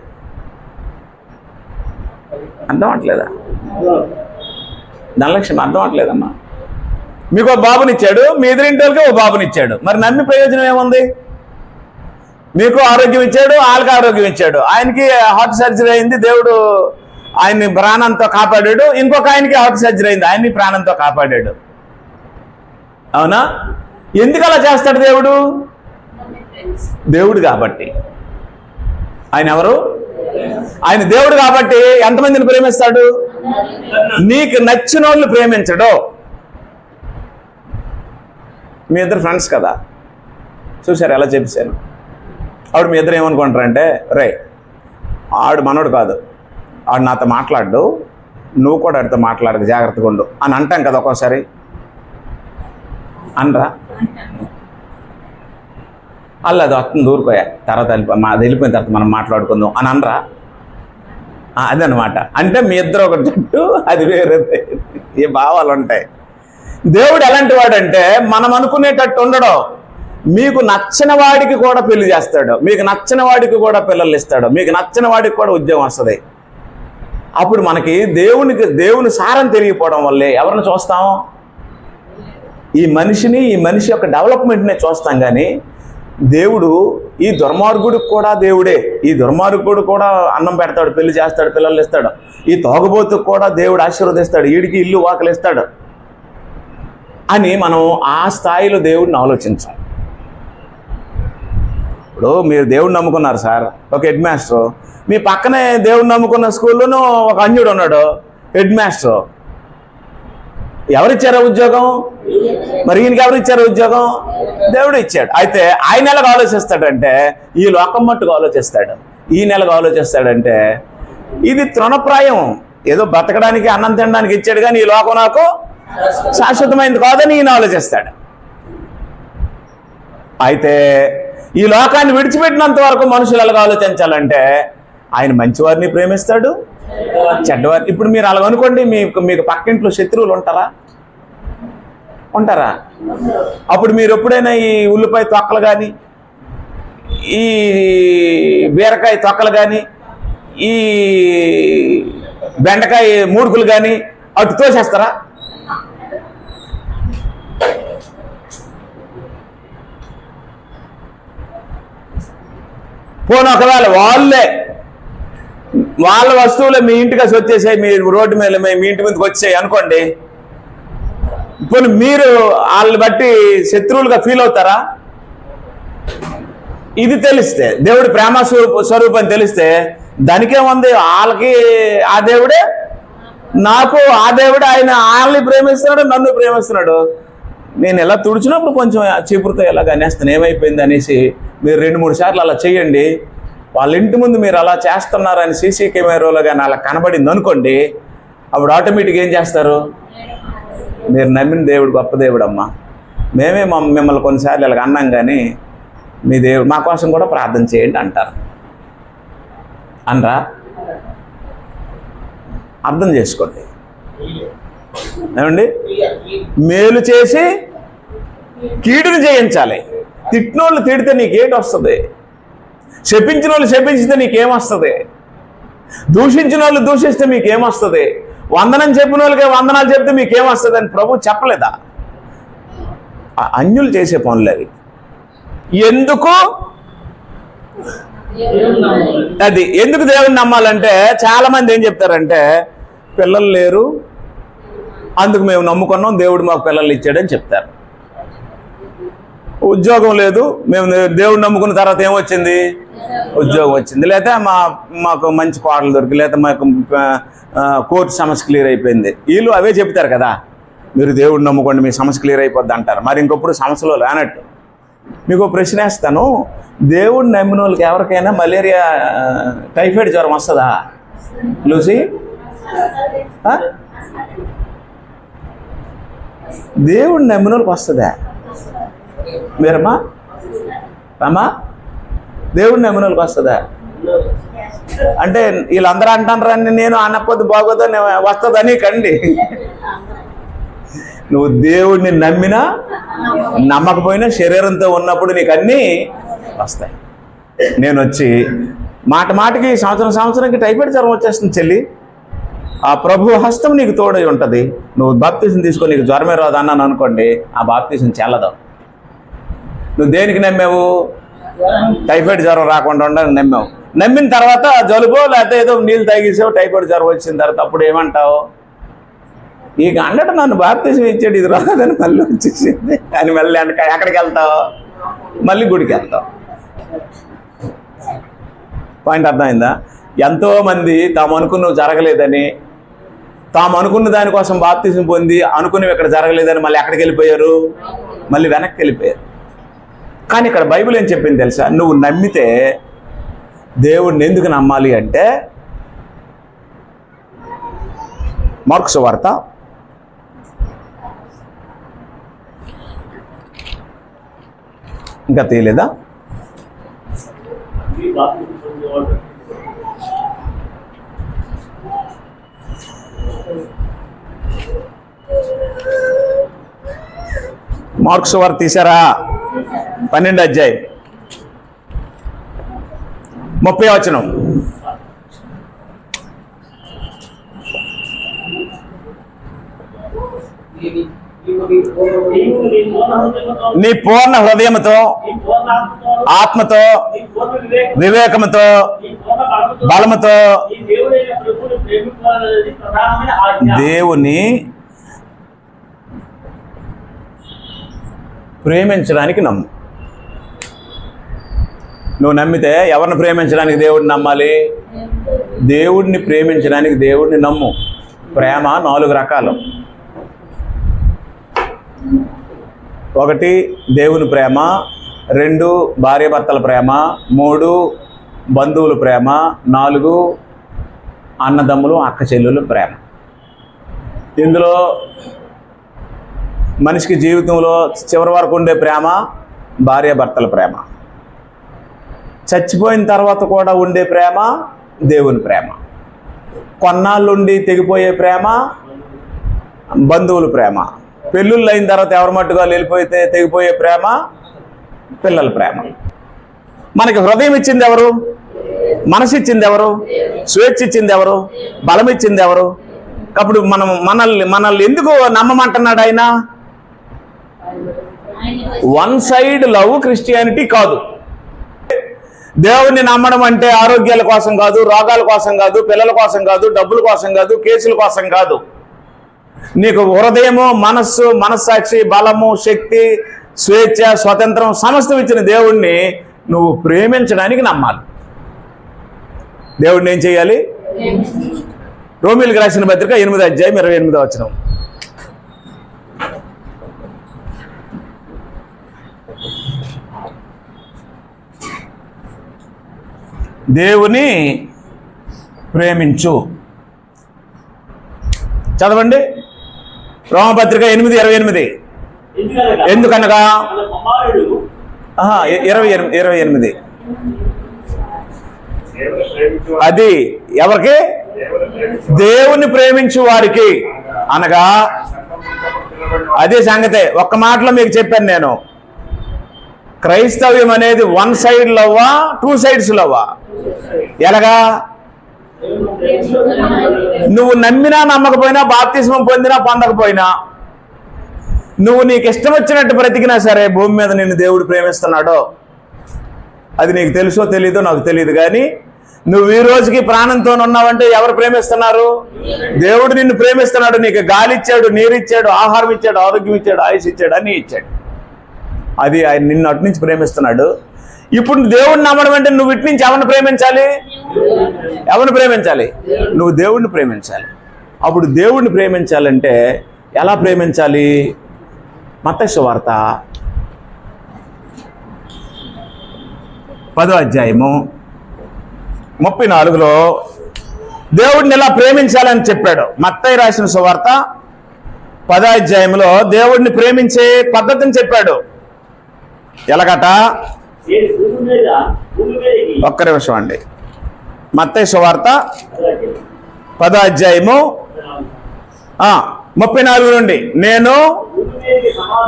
అర్థం అవట్లేదా? ధనలక్ష్మి అర్థం అవట్లేదమ్మా. మీకు ఒక బాబునిచ్చాడు, మీ ఎదురింటి వాళ్ళకి ఒక బాబునిచ్చాడు. మరి నమ్మి ప్రయోజనం ఏముంది? మీకు ఆరోగ్యం ఇచ్చాడు, వాళ్ళకి ఆరోగ్యం ఇచ్చాడు. ఆయనకి హార్ట్ సర్జరీ అయింది, దేవుడు ఆయన్ని ప్రాణంతో కాపాడాడు. ఇంకొక ఆయనకి హార్ట్ సర్జరీ అయింది, ఆయన్ని ప్రాణంతో కాపాడాడు. అవునా? ఎందుకు అలా చేస్తాడు దేవుడు? దేవుడు కాబట్టి. ఆయన ఎవరు? ఆయన దేవుడు కాబట్టి ఎంతమందిని ప్రేమిస్తాడు? నీకు నచ్చిన వాళ్ళు ప్రేమించడు. మీ ఇద్దరు ఫ్రెండ్స్ కదా, చూసారు ఎలా చెప్పాను. ఆవిడ మీ ఇద్దరు ఏమనుకుంటారంటే, రే ఆడు మనోడు కాదు, ఆడు నాతో మాట్లాడు, నువ్వు కూడా ఆడితో మాట్లాడక జాగ్రత్తగా ఉండు అని అంటాం కదా ఒక్కోసారి. అనరా? అలా అది వస్తుంది దూరుకోయా, తర్వాత అది వెళ్ళిపోయిన తర్వాత మనం మాట్లాడుకుందాం అని అనరా? అదనమాట. అంటే మీ ఇద్దరు ఒక జట్టు, అది వేరే ఏ భావాలు ఉంటాయి. దేవుడు ఎలాంటి వాడంటే మనం అనుకునేటట్టు ఉండడం. మీకు నచ్చిన వాడికి కూడా పెళ్లి చేస్తాడు, మీకు నచ్చిన వాడికి కూడా పిల్లలు ఇస్తాడు, మీకు నచ్చిన వాడికి కూడా ఉద్యోగం వస్తుంది. అప్పుడు మనకి దేవుని సారం తెలియకపోవడం వల్లే ఎవరిని చూస్తాం? ఈ మనిషి యొక్క డెవలప్మెంట్నే చూస్తాం. కానీ దేవుడు ఈ దుర్మార్గుడికి కూడా దేవుడే. ఈ దుర్మార్గుడు కూడా అన్నం పెడతాడు, పెళ్లి చేస్తాడు, పిల్లలు ఇస్తాడు. ఈ తాగుబోతుకు కూడా దేవుడు ఆశీర్వదిస్తాడు, వీడికి ఇల్లు వాకలు ఇస్తాడు అని మనం ఆ స్థాయిలో దేవుడిని ఆలోచించాం. ఇప్పుడు మీరు దేవుడిని నమ్ముకున్నారు సార్, ఒక హెడ్ మాస్టర్. మీ పక్కనే దేవుడిని నమ్ముకున్న స్కూల్లోనూ ఒక అన్యుడు ఉన్నాడు, హెడ్ మాస్టర్. ఎవరిచ్చారో ఉద్యోగం? మరి ఈయనకి ఎవరు ఇచ్చారో ఉద్యోగం? దేవుడు ఇచ్చాడు. అయితే ఆయన ఎలాగ ఆలోచిస్తాడంటే ఈ లోకం మట్టుకు ఆలోచిస్తాడు. ఈయన ఎలాగ ఆలోచిస్తాడంటే ఇది తృణప్రాయం, ఏదో బతకడానికి అన్నం తినడానికి ఇచ్చాడు, కానీ ఈ లోకం నాకు శాశ్వతమైంది కాదని ఈయన ఆలోచిస్తాడు. అయితే ఈ లోకాన్ని విడిచిపెట్టినంత వరకు మనుషులు ఎలాగ ఆలోచించాలంటే ఆయన మంచివారిని ప్రేమిస్తాడు, చెడ్డవారు. ఇప్పుడు మీరు అలాగ అనుకోండి, మీకు పక్కింట్లో శత్రువులు ఉంటారా? అప్పుడు మీరు ఎప్పుడైనా ఈ ఉల్లిపాయ తొక్కలు కానీ, ఈ బీరకాయ తొక్కలు కానీ, ఈ బెండకాయ మూడుకులు కానీ అటు తోసేస్తారా? పోనీ ఒకవేళ వాళ్ళ వస్తువులు మీ ఇంటికి వచ్చేసాయి, మీ రోడ్డు మీద మీ ఇంటి మీదకి వచ్చాయి అనుకోండి. ఇప్పుడు మీరు వాళ్ళని బట్టి శత్రువులుగా ఫీల్ అవుతారా? ఇది తెలిస్తే, దేవుడి ప్రేమ స్వరూపం తెలిస్తే దానికేముంది, వాళ్ళకి ఆ దేవుడే, నాకు ఆ దేవుడే. ఆయన వాళ్ళని ప్రేమిస్తున్నాడు, నన్ను ప్రేమిస్తున్నాడు. నేను ఎలా తుడిచినప్పుడు కొంచెం చీపురుతో ఎలాగ అనేస్తాను, ఏమైపోయింది అనేసి మీరు 2-3 సార్లు అలా చేయండి. వాళ్ళ ఇంటి ముందు మీరు అలా చేస్తున్నారని సీసీ కెమెరాలో కానీ అలా కనబడింది అనుకోండి, అప్పుడు ఆటోమేటిక్గా ఏం చేస్తారు? మీరు నమ్మిన దేవుడు గొప్ప దేవుడు అమ్మా, మేమే మిమ్మల్ని కొన్నిసార్లు ఇలాగ అన్నాం, కానీ మీ దేవుడు మా కోసం కూడా ప్రార్థన చేయండి అంటారు. అనరా? అర్థం చేసుకోండి. ఏమండి? మేలు చేసి కీడుని చేయించాలి. తిట్టినోళ్ళు తిడితే నీకేంటి వస్తుంది? శపించిన వాళ్ళు శపించితే నీకేమొస్తుంది? దూషించిన వాళ్ళు దూషిస్తే మీకేమొస్తుంది? వందనం చెప్పిన వాళ్ళకే వందనాలు చెప్తే మీకేమొస్తుంది అని ప్రభు చెప్పలేదా? అన్యులు చేసే పనులు అవి. ఎందుకు దేవుని నమ్మాలంటే చాలా మంది ఏం చెప్తారంటే, పిల్లలు లేరు అందుకు మేము నమ్ముకున్నాం, దేవుడు మాకు పిల్లలు ఇచ్చాడని చెప్తారు. ఉద్యోగం లేదు, మేము దేవుడు నమ్ముకున్న తర్వాత ఏమొచ్చింది? ఉద్యోగం వచ్చింది. లేదా మాకు మంచి కోడలు దొరికి, లేదా మాకు కోర్టు సమస్య క్లియర్ అయిపోయింది. వీళ్ళు అవే చెప్తారు కదా, మీరు దేవుడు నమ్ముకోండి మీ సమస్య క్లియర్ అయిపోద్ది అంటారు. మరి ఇంకొప్పుడు సమస్యలో రానట్టు. మీకు ప్రశ్న వేస్తాను, దేవుడు నమ్మిన వాళ్ళకి ఎవరికైనా మలేరియా, టైఫాయిడ్ జ్వరం వస్తుందా లూసి? దేవుడు నమ్మిన వాళ్ళకి వస్తుందా? మీరమ్మా అమ్మా, దేవుడిని నమ్మిన వాళ్ళకి వస్తుందా? అంటే వీళ్ళందరూ అంటారు, నేను అన్నపోద్దు బాగోదని వస్తుందని కండి. నువ్వు దేవుడిని నమ్మినా నమ్మకపోయినా శరీరంతో ఉన్నప్పుడు నీకు అన్నీ వస్తాయి. నేను వచ్చి మాటికి సంవత్సరానికి టైఫాయిడ్ జ్వరం వచ్చేస్తుంది చెల్లి, ఆ ప్రభు హస్తం నీకు తోడై ఉంటుంది, నువ్వు బాప్తీసం తీసుకొని నీకు జ్వరమే రాదు అన్నాను అనుకోండి, ఆ బాప్తీసం చెల్లదు. నువ్వు దేనికి నమ్మావు? టైఫాయిడ్ జ్వరం రాకుండా ఉండని నమ్మావు. నమ్మిన తర్వాత జలుబో లేకపోతే ఏదో నీళ్ళు తాగేసావు, టైఫాయిడ్ జ్వరం వచ్చిన తర్వాత అప్పుడు ఏమంటావు? ఇక అన్నట్టు నన్ను బాప్తీసం ఇచ్చాడు, ఇది రాదని మళ్ళీ వచ్చేసింది అని మళ్ళీ ఎక్కడికి వెళ్తావు? మళ్ళీ గుడికి వెళ్తావు. పాయింట్ అర్థమైందా? ఎంతోమంది తాము అనుకున్నవి జరగలేదని, తాము అనుకున్న దానికోసం బాప్తిజం పొంది అనుకున్నవి ఇక్కడ జరగలేదని మళ్ళీ ఎక్కడికి వెళ్ళిపోయారు? మళ్ళీ వెనక్కి వెళ్ళిపోయారు. కానీ ఇక్కడ బైబిల్ ఏం చెప్పింది తెలుసా? నువ్వు నమ్మితే దేవుడిని ఎందుకు నమ్మాలి అంటే, మార్కు సువార్త ఇంకా తీయలేదా? మార్కు సువార్త తీశారా? 12వ అధ్యాయం 30వ వచనం. నీ పూర్ణ హృదయముతో, ఆత్మతో, వివేకముతో, బలముతో దేవుని ప్రేమించడానికి నమ్ము. నువ్వు నమ్మితే ఎవరిని ప్రేమించడానికి దేవుడిని నమ్మాలి? దేవుడిని ప్రేమించడానికి దేవుడిని నమ్ము. ప్రేమ 4 రకాలు. 1 దేవుని ప్రేమ, 2 భార్యాభర్తల ప్రేమ, 3 బంధువుల ప్రేమ, 4 అన్నదమ్ములు అక్క చెల్లెళ్ళ ప్రేమ. ఇందులో మనిషికి జీవితంలో చివరి వరకు ఉండే ప్రేమ భార్యాభర్తల ప్రేమ. చచ్చిపోయిన తర్వాత కూడా ఉండే ప్రేమ దేవుని ప్రేమ. కొన్నాళ్ళుండి తెగిపోయే ప్రేమ బంధువుల ప్రేమ. పెళ్ళిళ్ళు అయిన తర్వాత ఎవరి మట్టుగా వెళ్ళిపోతే తెగిపోయే ప్రేమ పిల్లల ప్రేమ. మనకి హృదయం ఇచ్చింది ఎవరు? మనసు ఇచ్చింది ఎవరు? స్వేచ్ఛ ఇచ్చింది ఎవరు? బలం ఇచ్చింది ఎవరు? అప్పుడు మనల్ని ఎందుకు నమ్మమంటున్నాడు ఆయన? వన్ సైడ్ లవ్ క్రిస్టియానిటీ కాదు. దేవుణ్ణి నమ్మడం అంటే ఆరోగ్యాల కోసం కాదు, రోగాల కోసం కాదు, పిల్లల కోసం కాదు, డబ్బుల కోసం కాదు, కేసుల కోసం కాదు. నీకు హృదయము, మనస్సు, మనస్సాక్షి, బలము, శక్తి, స్వేచ్ఛ, స్వతంత్రం సమస్తం ఇచ్చిన దేవుణ్ణి నువ్వు ప్రేమించడానికి నమ్మాలి. దేవుణ్ణి ఏం చేయాలి? రోమీయులకు రాసిన పత్రిక 8వ అధ్యాయం 28వ వచనం. దేవుని ప్రేమించు. చదవండి. రోమపత్రిక 8:28. ఎందుకనగా 28. అది ఎవరికి? దేవుని ప్రేమించు వారికి అనగా. అదే సంగతే. ఒక్క మాటలో మీకు చెప్పాను నేను. క్రైస్తవ్యం అనేది 1 సైడ్ లవ్వా, 2 సైడ్స్ లవ్వా? ఎలాగా? నువ్వు నమ్మినా నమ్మకపోయినా, బాప్తిస్మం పొందినా పొందకపోయినా, నువ్వు నీకు ఇష్టం వచ్చినట్టు బ్రతికినా సరే భూమి మీద నిన్ను దేవుడు ప్రేమిస్తున్నాడో అది నీకు తెలుసో తెలీదో నాకు తెలియదు. కానీ నువ్వు ఈ రోజుకి ప్రాణంతో ఉన్నావంటే ఎవరు ప్రేమిస్తున్నారు? దేవుడు నిన్ను ప్రేమిస్తున్నాడు. నీకు గాలి ఇచ్చాడు, నీరు ఇచ్చాడు, ఆహారం ఇచ్చాడు, ఆరోగ్యం ఇచ్చాడు, ఆయుష్ ఇచ్చాడు, అన్నీ ఇచ్చాడు. అది ఆయన నిన్ను అటు నుంచి ప్రేమిస్తున్నాడు. ఇప్పుడు దేవుడిని నమ్మడం అంటే నువ్వు ఇటు నుంచి ఎవరిని ప్రేమించాలి? ఎవరిని ప్రేమించాలి? నువ్వు దేవుడిని ప్రేమించాలి. అప్పుడు దేవుడిని ప్రేమించాలంటే ఎలా ప్రేమించాలి? మత్తయి సువార్త 10వ అధ్యాయము 34లో దేవుడిని ఎలా ప్రేమించాలని చెప్పాడు. మత్తయి రాసిన సువార్త 10వ అధ్యాయంలో దేవుడిని ప్రేమించే పద్ధతిని చెప్పాడు. ఎలాగట? ఒక్క నిమిషం అండి. మత్తయి సువార్త 10వ అధ్యాయము 34 నుండి, నేను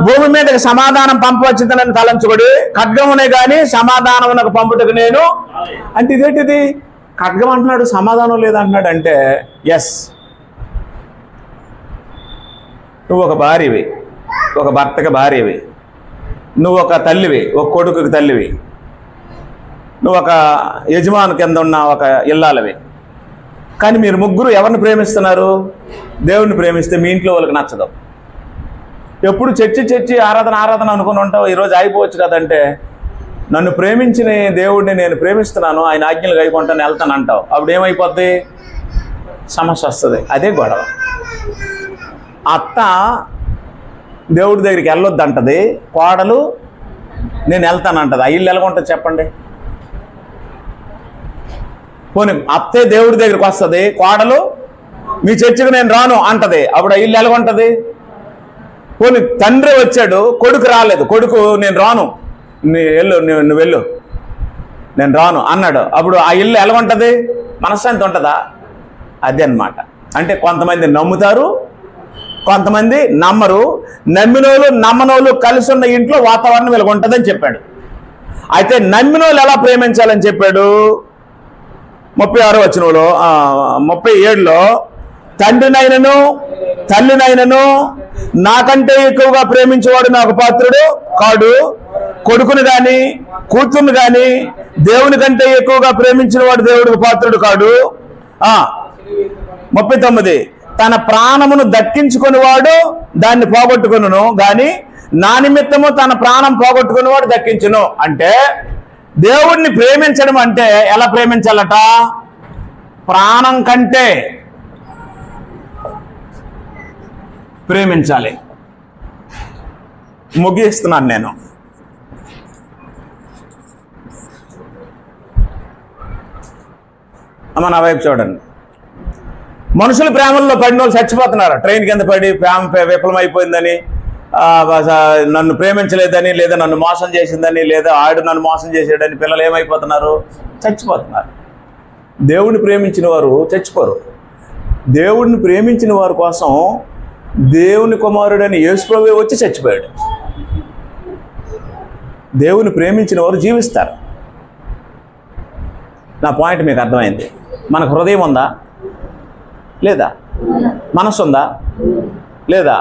భూమి మీదకి సమాధానం పంపవచ్చునని తలంచుకొని ఖడ్గమునే గాని సమాధానమునకు పంపుటకు నేను. అంటే ఇదేంటిది? ఖడ్గం అంటున్నాడు, సమాధానం లేదంటున్నాడు. అంటే ఎస్, నువ్వు ఒక భార్యవి, ఒక భర్తకి భార్యవి, నువ్వు ఒక తల్లివి, ఒక కొడుకుకి తల్లివి, నువ్వు ఒక యజమాని కింద ఉన్న ఒక ఇల్లాలవి. కానీ మీరు ముగ్గురు ఎవరిని ప్రేమిస్తున్నారు? దేవుడిని ప్రేమిస్తే మీ ఇంట్లో వాళ్ళకి నచ్చదు. ఎప్పుడు చర్చి ఆరాధన అనుకుని ఉంటావు. ఈరోజు అయిపోవచ్చు కదంటే, నన్ను ప్రేమించిన దేవుడిని నేను ప్రేమిస్తున్నాను, ఆయన ఆజ్ఞలు కైకుంటాను, వెళ్తాను అంటావు. అప్పుడు ఏమైపోద్ది? సమస్య వస్తుంది. అదే గొడవ. అత్త దేవుడి దగ్గరికి వెళ్ళొద్దంటది, కోడలు నేను వెళ్తానంటది. ఆ ఇల్లు ఎలాగుంటుంది చెప్పండి? పోనీ అత్తే దేవుడి దగ్గరికి వస్తుంది, కోడలు మీ చర్చికి నేను రాను అంటది. అప్పుడు ఆ ఇల్లు ఎలాగుంటుంది? పోనీ తండ్రి వచ్చాడు, కొడుకు రాలేదు, కొడుకు నేను రాను, నువ్వు వెళ్ళు, నేను రాను అన్నాడు. అప్పుడు ఆ ఇల్లు ఎలాగుంటుంది? మనశ్శాంతి ఉంటుందా? అదే అన్నమాట. అంటే కొంతమంది నమ్ముతారు, కొంతమంది నమ్మరు. నమ్మినోళ్ళు నమ్మనోళ్ళు కలిసి ఉన్న ఇంట్లో వాతావరణం ఇలా ఉంటుందని చెప్పాడు. అయితే నమ్మినోళ్ళు ఎలా ప్రేమించాలని చెప్పాడు? 36వ వచనంలో 37లో, తండ్రినైనను తల్లినైనను నాకంటే ఎక్కువగా ప్రేమించేవాడు నాకు పాత్రుడు కాడు, కొడుకుని గాని కూతుర్ని గాని దేవుని కంటే ఎక్కువగా ప్రేమించిన వాడు దేవుడికి పాత్రుడు కాడు. 39, తన ప్రాణమును దక్కించుకునేవాడు దాన్ని పోగొట్టుకును గాని నా నిమిత్తము తన ప్రాణం పోగొట్టుకునేవాడు దక్కించును. అంటే దేవుడిని ప్రేమించడం అంటే ఎలా ప్రేమించాలట? ప్రాణం కంటే ప్రేమించాలి. ముగిస్తున్నాను నేను. అమ్మ నా వైపు చూడండి. మనుషులు ప్రేమల్లో పడిన వాళ్ళు చచ్చిపోతున్నారు. ట్రైన్ కింద పడి ప్రేమ విఫలమైపోయిందని, నన్ను ప్రేమించలేదని, లేదా నన్ను మోసం చేసిందని, లేదా ఆడు నన్ను మోసం చేసాడని పిల్లలు ఏమైపోతున్నారు? చచ్చిపోతున్నారు. దేవుడిని ప్రేమించిన వారు చచ్చిపోరు. దేవుడిని ప్రేమించిన వారి కోసం దేవుని కుమారుడని యేసుప్రభువే వచ్చి చచ్చిపోయాడు. దేవుని ప్రేమించిన వారు జీవిస్తారు. నా పాయింట్ మీకు అర్థమైంది. మనకు హృదయం ఉందా లేదా? మనసు ఉందా లేదా?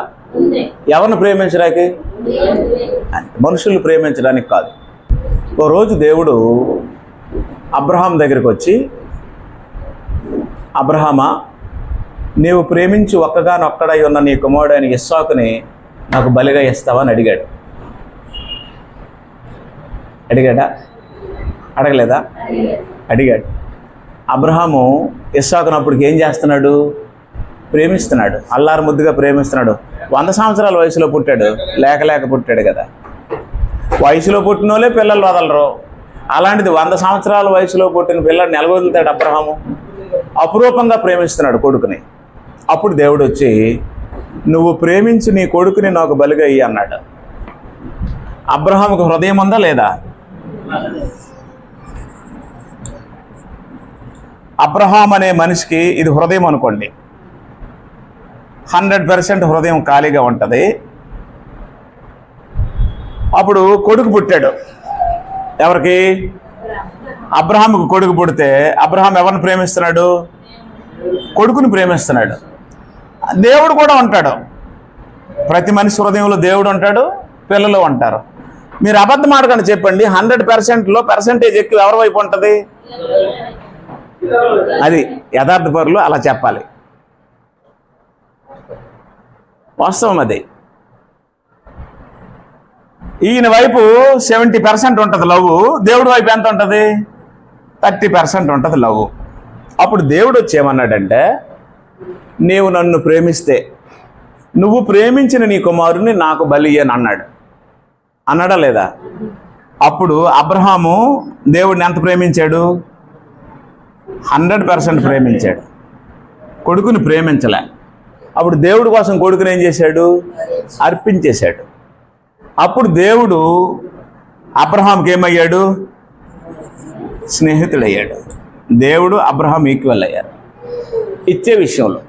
ఎవరిని ప్రేమించడానికి? మనుషుల్ని ప్రేమించడానికి కాదు. ఓ రోజు దేవుడు అబ్రహాం దగ్గరికి వచ్చి, అబ్రహామా, నీవు ప్రేమించి ఒక్కగానొక్కడై ఉన్న నీ కుమారుడైన ఇస్సాకుని నాకు బలిగా ఇస్తావా అని అడిగాడు. అడిగాడా? అడగలేదా? అడిగాడు. అబ్రహాము ఇస్సాకును అప్పటికి ఏం చేస్తున్నాడు? ప్రేమిస్తున్నాడు. అల్లారు ముద్దుగా ప్రేమిస్తున్నాడు. 100 సంవత్సరాల వయసులో పుట్టాడు, లేక పుట్టాడు కదా. వయసులో పుట్టిన వాళ్ళే పిల్లలు వదలరు. అలాంటిది 100 సంవత్సరాల వయసులో పుట్టిన పిల్లల్ని నెలగొదులుతాడు అబ్రహాము. అపురూపంగా ప్రేమిస్తున్నాడు కొడుకుని. అప్పుడు దేవుడు వచ్చి, నువ్వు ప్రేమించి నీ కొడుకుని నాకు బలిగా ఇయ్యి అన్నాడు. అబ్రహాముకు హృదయం ఉందా లేదా? అబ్రహాం అనే మనిషికి ఇది హృదయం అనుకోండి. 100% హృదయం ఖాళీగా ఉంటుంది. అప్పుడు కొడుకు పుట్టాడు. ఎవరికి? అబ్రహాముకు కొడుకు పుడితే అబ్రహాం ఎవరిని ప్రేమిస్తున్నాడు? కొడుకుని ప్రేమిస్తున్నాడు. దేవుడు కూడా ఉంటాడు. ప్రతి మనిషి హృదయంలో దేవుడు ఉంటాడు, పిల్లలు ఉంటారు. మీరు అబద్ధం ఆడకండి, చెప్పండి. 100%లో పర్సెంటేజ్ ఎక్కువ ఎవరి వైపు ఉంటుంది? అది యథార్థపరులు అలా చెప్పాలి. వాస్తవం అది. ఈయన వైపు 70% ఉంటుంది లవ్, దేవుడి వైపు ఎంత ఉంటుంది? 30% ఉంటుంది లవ్. అప్పుడు దేవుడు వచ్చి ఏమన్నాడంటే, నీవు నన్ను ప్రేమిస్తే నువ్వు ప్రేమించిన నీ కుమారుని నాకు బలి అని అన్నాడు. అన్నాడా లేదా? అప్పుడు అబ్రహాము దేవుడిని ఎంత ప్రేమించాడు? 100% ప్రేమించాడు. కొడుకుని ప్రేమించలే. అప్పుడు దేవుడి కోసం కొడుకుని ఏం చేశాడు? అర్పించేశాడు. అప్పుడు దేవుడు అబ్రహాంకి ఏమయ్యాడు? స్నేహితుడయ్యాడు. దేవుడు అబ్రహాం ఈక్వల్ అయ్యారు ఇచ్చే విషయంలో.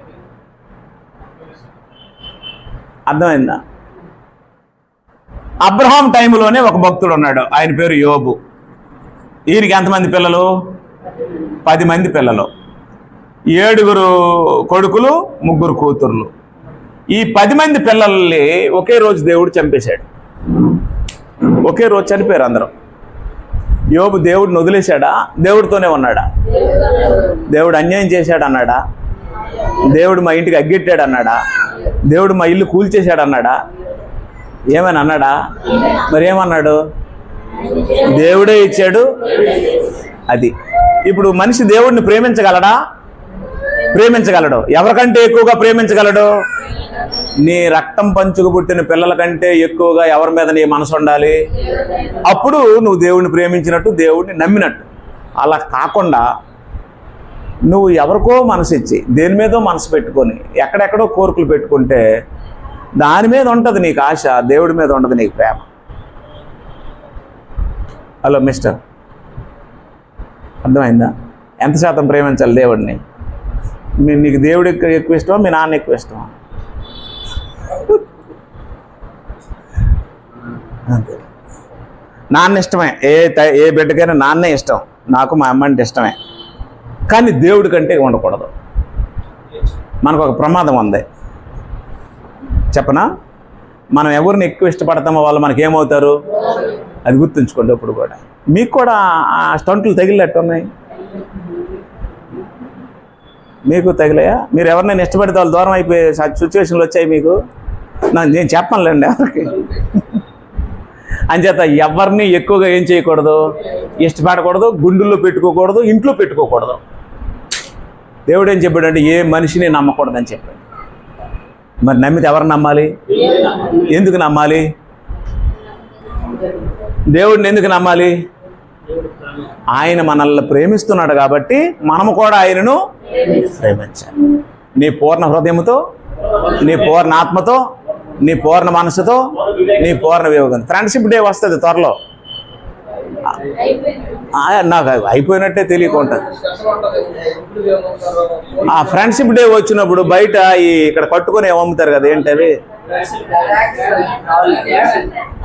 అర్థమైందా? అబ్రహాం టైంలోనే ఒక భక్తుడు ఉన్నాడు, ఆయన పేరు యోబు. ఈయనకి ఎంతమంది పిల్లలు? 10 మంది పిల్లలు, 7 కొడుకులు, 3 కూతుర్లు. ఈ 10 మంది పిల్లల్ని ఒకే రోజు దేవుడు చంపేశాడు. ఒకే రోజు చనిపోయారు అందరూ. యోబు దేవుడిని వదిలేశాడా? దేవుడితోనే ఉన్నాడా? దేవుడు అన్యాయం చేశాడు అన్నాడా? దేవుడు మా ఇంటికి అగ్గెట్టాడు అన్నాడా? దేవుడు మా ఇల్లు కూల్చేశాడు అన్నాడా? ఏమని అన్నాడా? మరి ఏమన్నాడు? దేవుడే ఇచ్చాడు. అది ఇప్పుడు మనిషి దేవుడిని ప్రేమించగలడా? ప్రేమించగలడు. ఎవరికంటే ఎక్కువగా ప్రేమించగలడు? నీ రక్తం పంచుకు పుట్టిన పిల్లల కంటే ఎక్కువగా ఎవరి మీద నీ మనసు ఉండాలి? అప్పుడు నువ్వు దేవుడిని ప్రేమించినట్టు, దేవుడిని నమ్మినట్టు. అలా కాకుండా నువ్వు ఎవరికో మనసు ఇచ్చి దేని మీదో మనసు పెట్టుకొని ఎక్కడెక్కడో కోరికలు పెట్టుకుంటే దాని మీద ఉంటుంది నీకు ఆశ, దేవుడి మీద ఉండదు నీకు ప్రేమ. హలో మిస్టర్, అర్థమైందా? ఎంత శాతం ప్రేమించాలి దేవుడిని? నీకు దేవుడు ఎక్కువ ఇష్టమా, మీ నాన్న ఎక్కువ ఇష్టమా? అంతే. నాన్న ఇష్టమే, ఏ బిడ్డకైనా నాన్నే ఇష్టం. నాకు మా అమ్మ అంటే ఇష్టమే, కానీ దేవుడి కంటే ఉండకూడదు. మనకు ఒక ప్రమాదం ఉంది చెప్పనా? మనం ఎవరిని ఎక్కువ ఇష్టపడతామో వాళ్ళు మనకేమవుతారు? అది గుర్తుంచుకోండి ఎప్పుడు కూడా. మీకు కూడా ఆ స్టంట్లు తగిలినట్టు ఉన్నాయి. మీకు తగిలాయా? మీరు ఎవరినైనా ఇష్టపడితే వాళ్ళు దూరం అయిపోయే సిచ్యువేషన్లు వచ్చాయి మీకు? నేను చెప్పనులేండి ఎవరికి. అంచేత ఎవరిని ఎక్కువగా ఏం చేయకూడదు? ఇష్టపడకూడదు, గుండెల్లో పెట్టుకోకూడదు, ఇంట్లో పెట్టుకోకూడదు. దేవుడు ఏం చెప్పాడంటే ఏ మనిషిని నమ్మకూడదని చెప్పాడు. మరి నమ్మితే ఎవరు నమ్మాలి? ఎందుకు నమ్మాలి? దేవుడిని ఎందుకు నమ్మాలి? ఆయన మనల్ని ప్రేమిస్తున్నాడు కాబట్టి మనము కూడా ఆయనను ప్రేమించాలి. నీ పూర్ణ హృదయంతో, నీ పూర్ణ ఆత్మతో, నీ పూర్ణ మనసుతో, నీ పూర్ణ వివేకం. ఫ్రెండ్షిప్ డే వస్తుంది త్వరలో. నాకు అయిపోయినట్టే తెలియకుంటుంది. ఆ ఫ్రెండ్షిప్ డే వచ్చినప్పుడు బయట ఇక్కడ కట్టుకొని అమ్ముతారు కదా, ఏంటవి?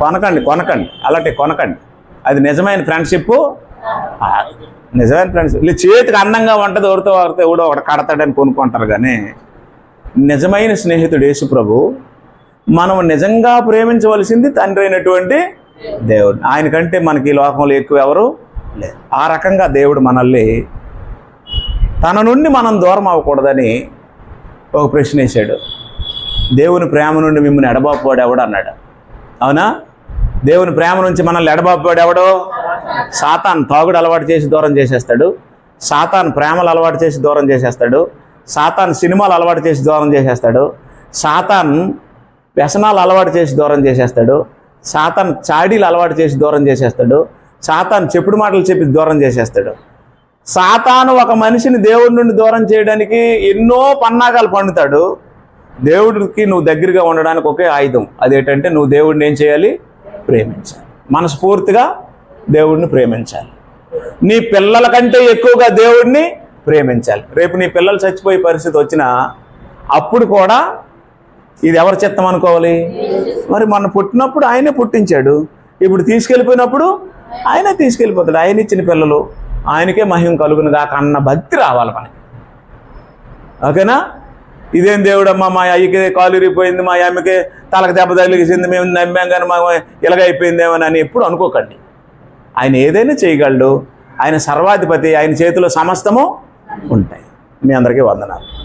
కొనకండి అలాంటి కొనకండి. అది నిజమైన ఫ్రెండ్షిప్. నిజమైన ఫ్రెండ్షిప్ చేతికి అందంగా ఉంటుంది, ఎవరితో ఎవడో ఒకటి కడతాడని కొనుక్కుంటారు. కానీ నిజమైన స్నేహితుడు యేసు ప్రభు. మనం నిజంగా ప్రేమించవలసింది తండ్రి అయినటువంటి దేవుడు. ఆయన కంటే మనకి ఈ లోకంలో ఎక్కువ ఎవరు లేదు. ఆ రకంగా దేవుడు మనల్ని తన నుండి మనం దూరం అవ్వకూడదని ఒక ప్రశ్న వేశాడు. దేవుని ప్రేమ నుండి మిమ్మల్ని ఎడబాపువాడు ఎవడు అన్నాడు. అవునా? దేవుని ప్రేమ నుంచి మనల్ని ఎడబాపువాడు ఎవడో? సాతాన్ తాగుడు అలవాటు చేసి దూరం చేసేస్తాడు. సాతాన్ ప్రేమలు అలవాటు చేసి దూరం చేసేస్తాడు. సాతాన్ సినిమాలు అలవాటు చేసి దూరం చేసేస్తాడు. సాతాన్ వ్యసనాలు అలవాటు చేసి దూరం చేసేస్తాడు. సాతాన్ చాడీలు అలవాటు చేసి దూరం చేసేస్తాడు. సాతాన్ చెప్పుడు మాటలు చెప్పి దూరం చేసేస్తాడు. సాతాను ఒక మనిషిని దేవుడి నుండి దూరం చేయడానికి ఎన్నో పన్నాగాలు పండుతాడు. దేవుడికి నువ్వు దగ్గరగా ఉండడానికి ఒకే ఆయుధం. అదేంటంటే నువ్వు దేవుడిని ఏం చేయాలి? ప్రేమించాలి. మనస్ఫూర్తిగా దేవుడిని ప్రేమించాలి. నీ పిల్లల కంటే ఎక్కువగా దేవుడిని ప్రేమించాలి. రేపు నీ పిల్లలు చచ్చిపోయే పరిస్థితి వచ్చినా అప్పుడు కూడా ఇది ఎవరి చిత్తం అనుకోవాలి? మరి మొన్న పుట్టినప్పుడు ఆయనే పుట్టించాడు, ఇప్పుడు తీసుకెళ్ళిపోయినప్పుడు ఆయనే తీసుకెళ్ళిపోతాడు. ఆయన ఇచ్చిన పిల్లలు ఆయనకే మహిమ కలుగును గాక అన్న భక్తి రావాలి మనకి. ఓకేనా? ఇదేం దేవుడమ్మా, మా అయ్యకి కాలు ఇరిగిపోయింది, మా అమ్మకి తలకు దెబ్బ తగిలిసింది, మేము నమ్మాం కానీ మా ఇలాగైపోయిందేమని అని ఎప్పుడు అనుకోకండి. ఆయన ఏదైనా చేయగలడు. ఆయన సర్వాధిపతి. ఆయన చేతిలో సమస్తము ఉంటాయి. మీ అందరికీ వందనాలు.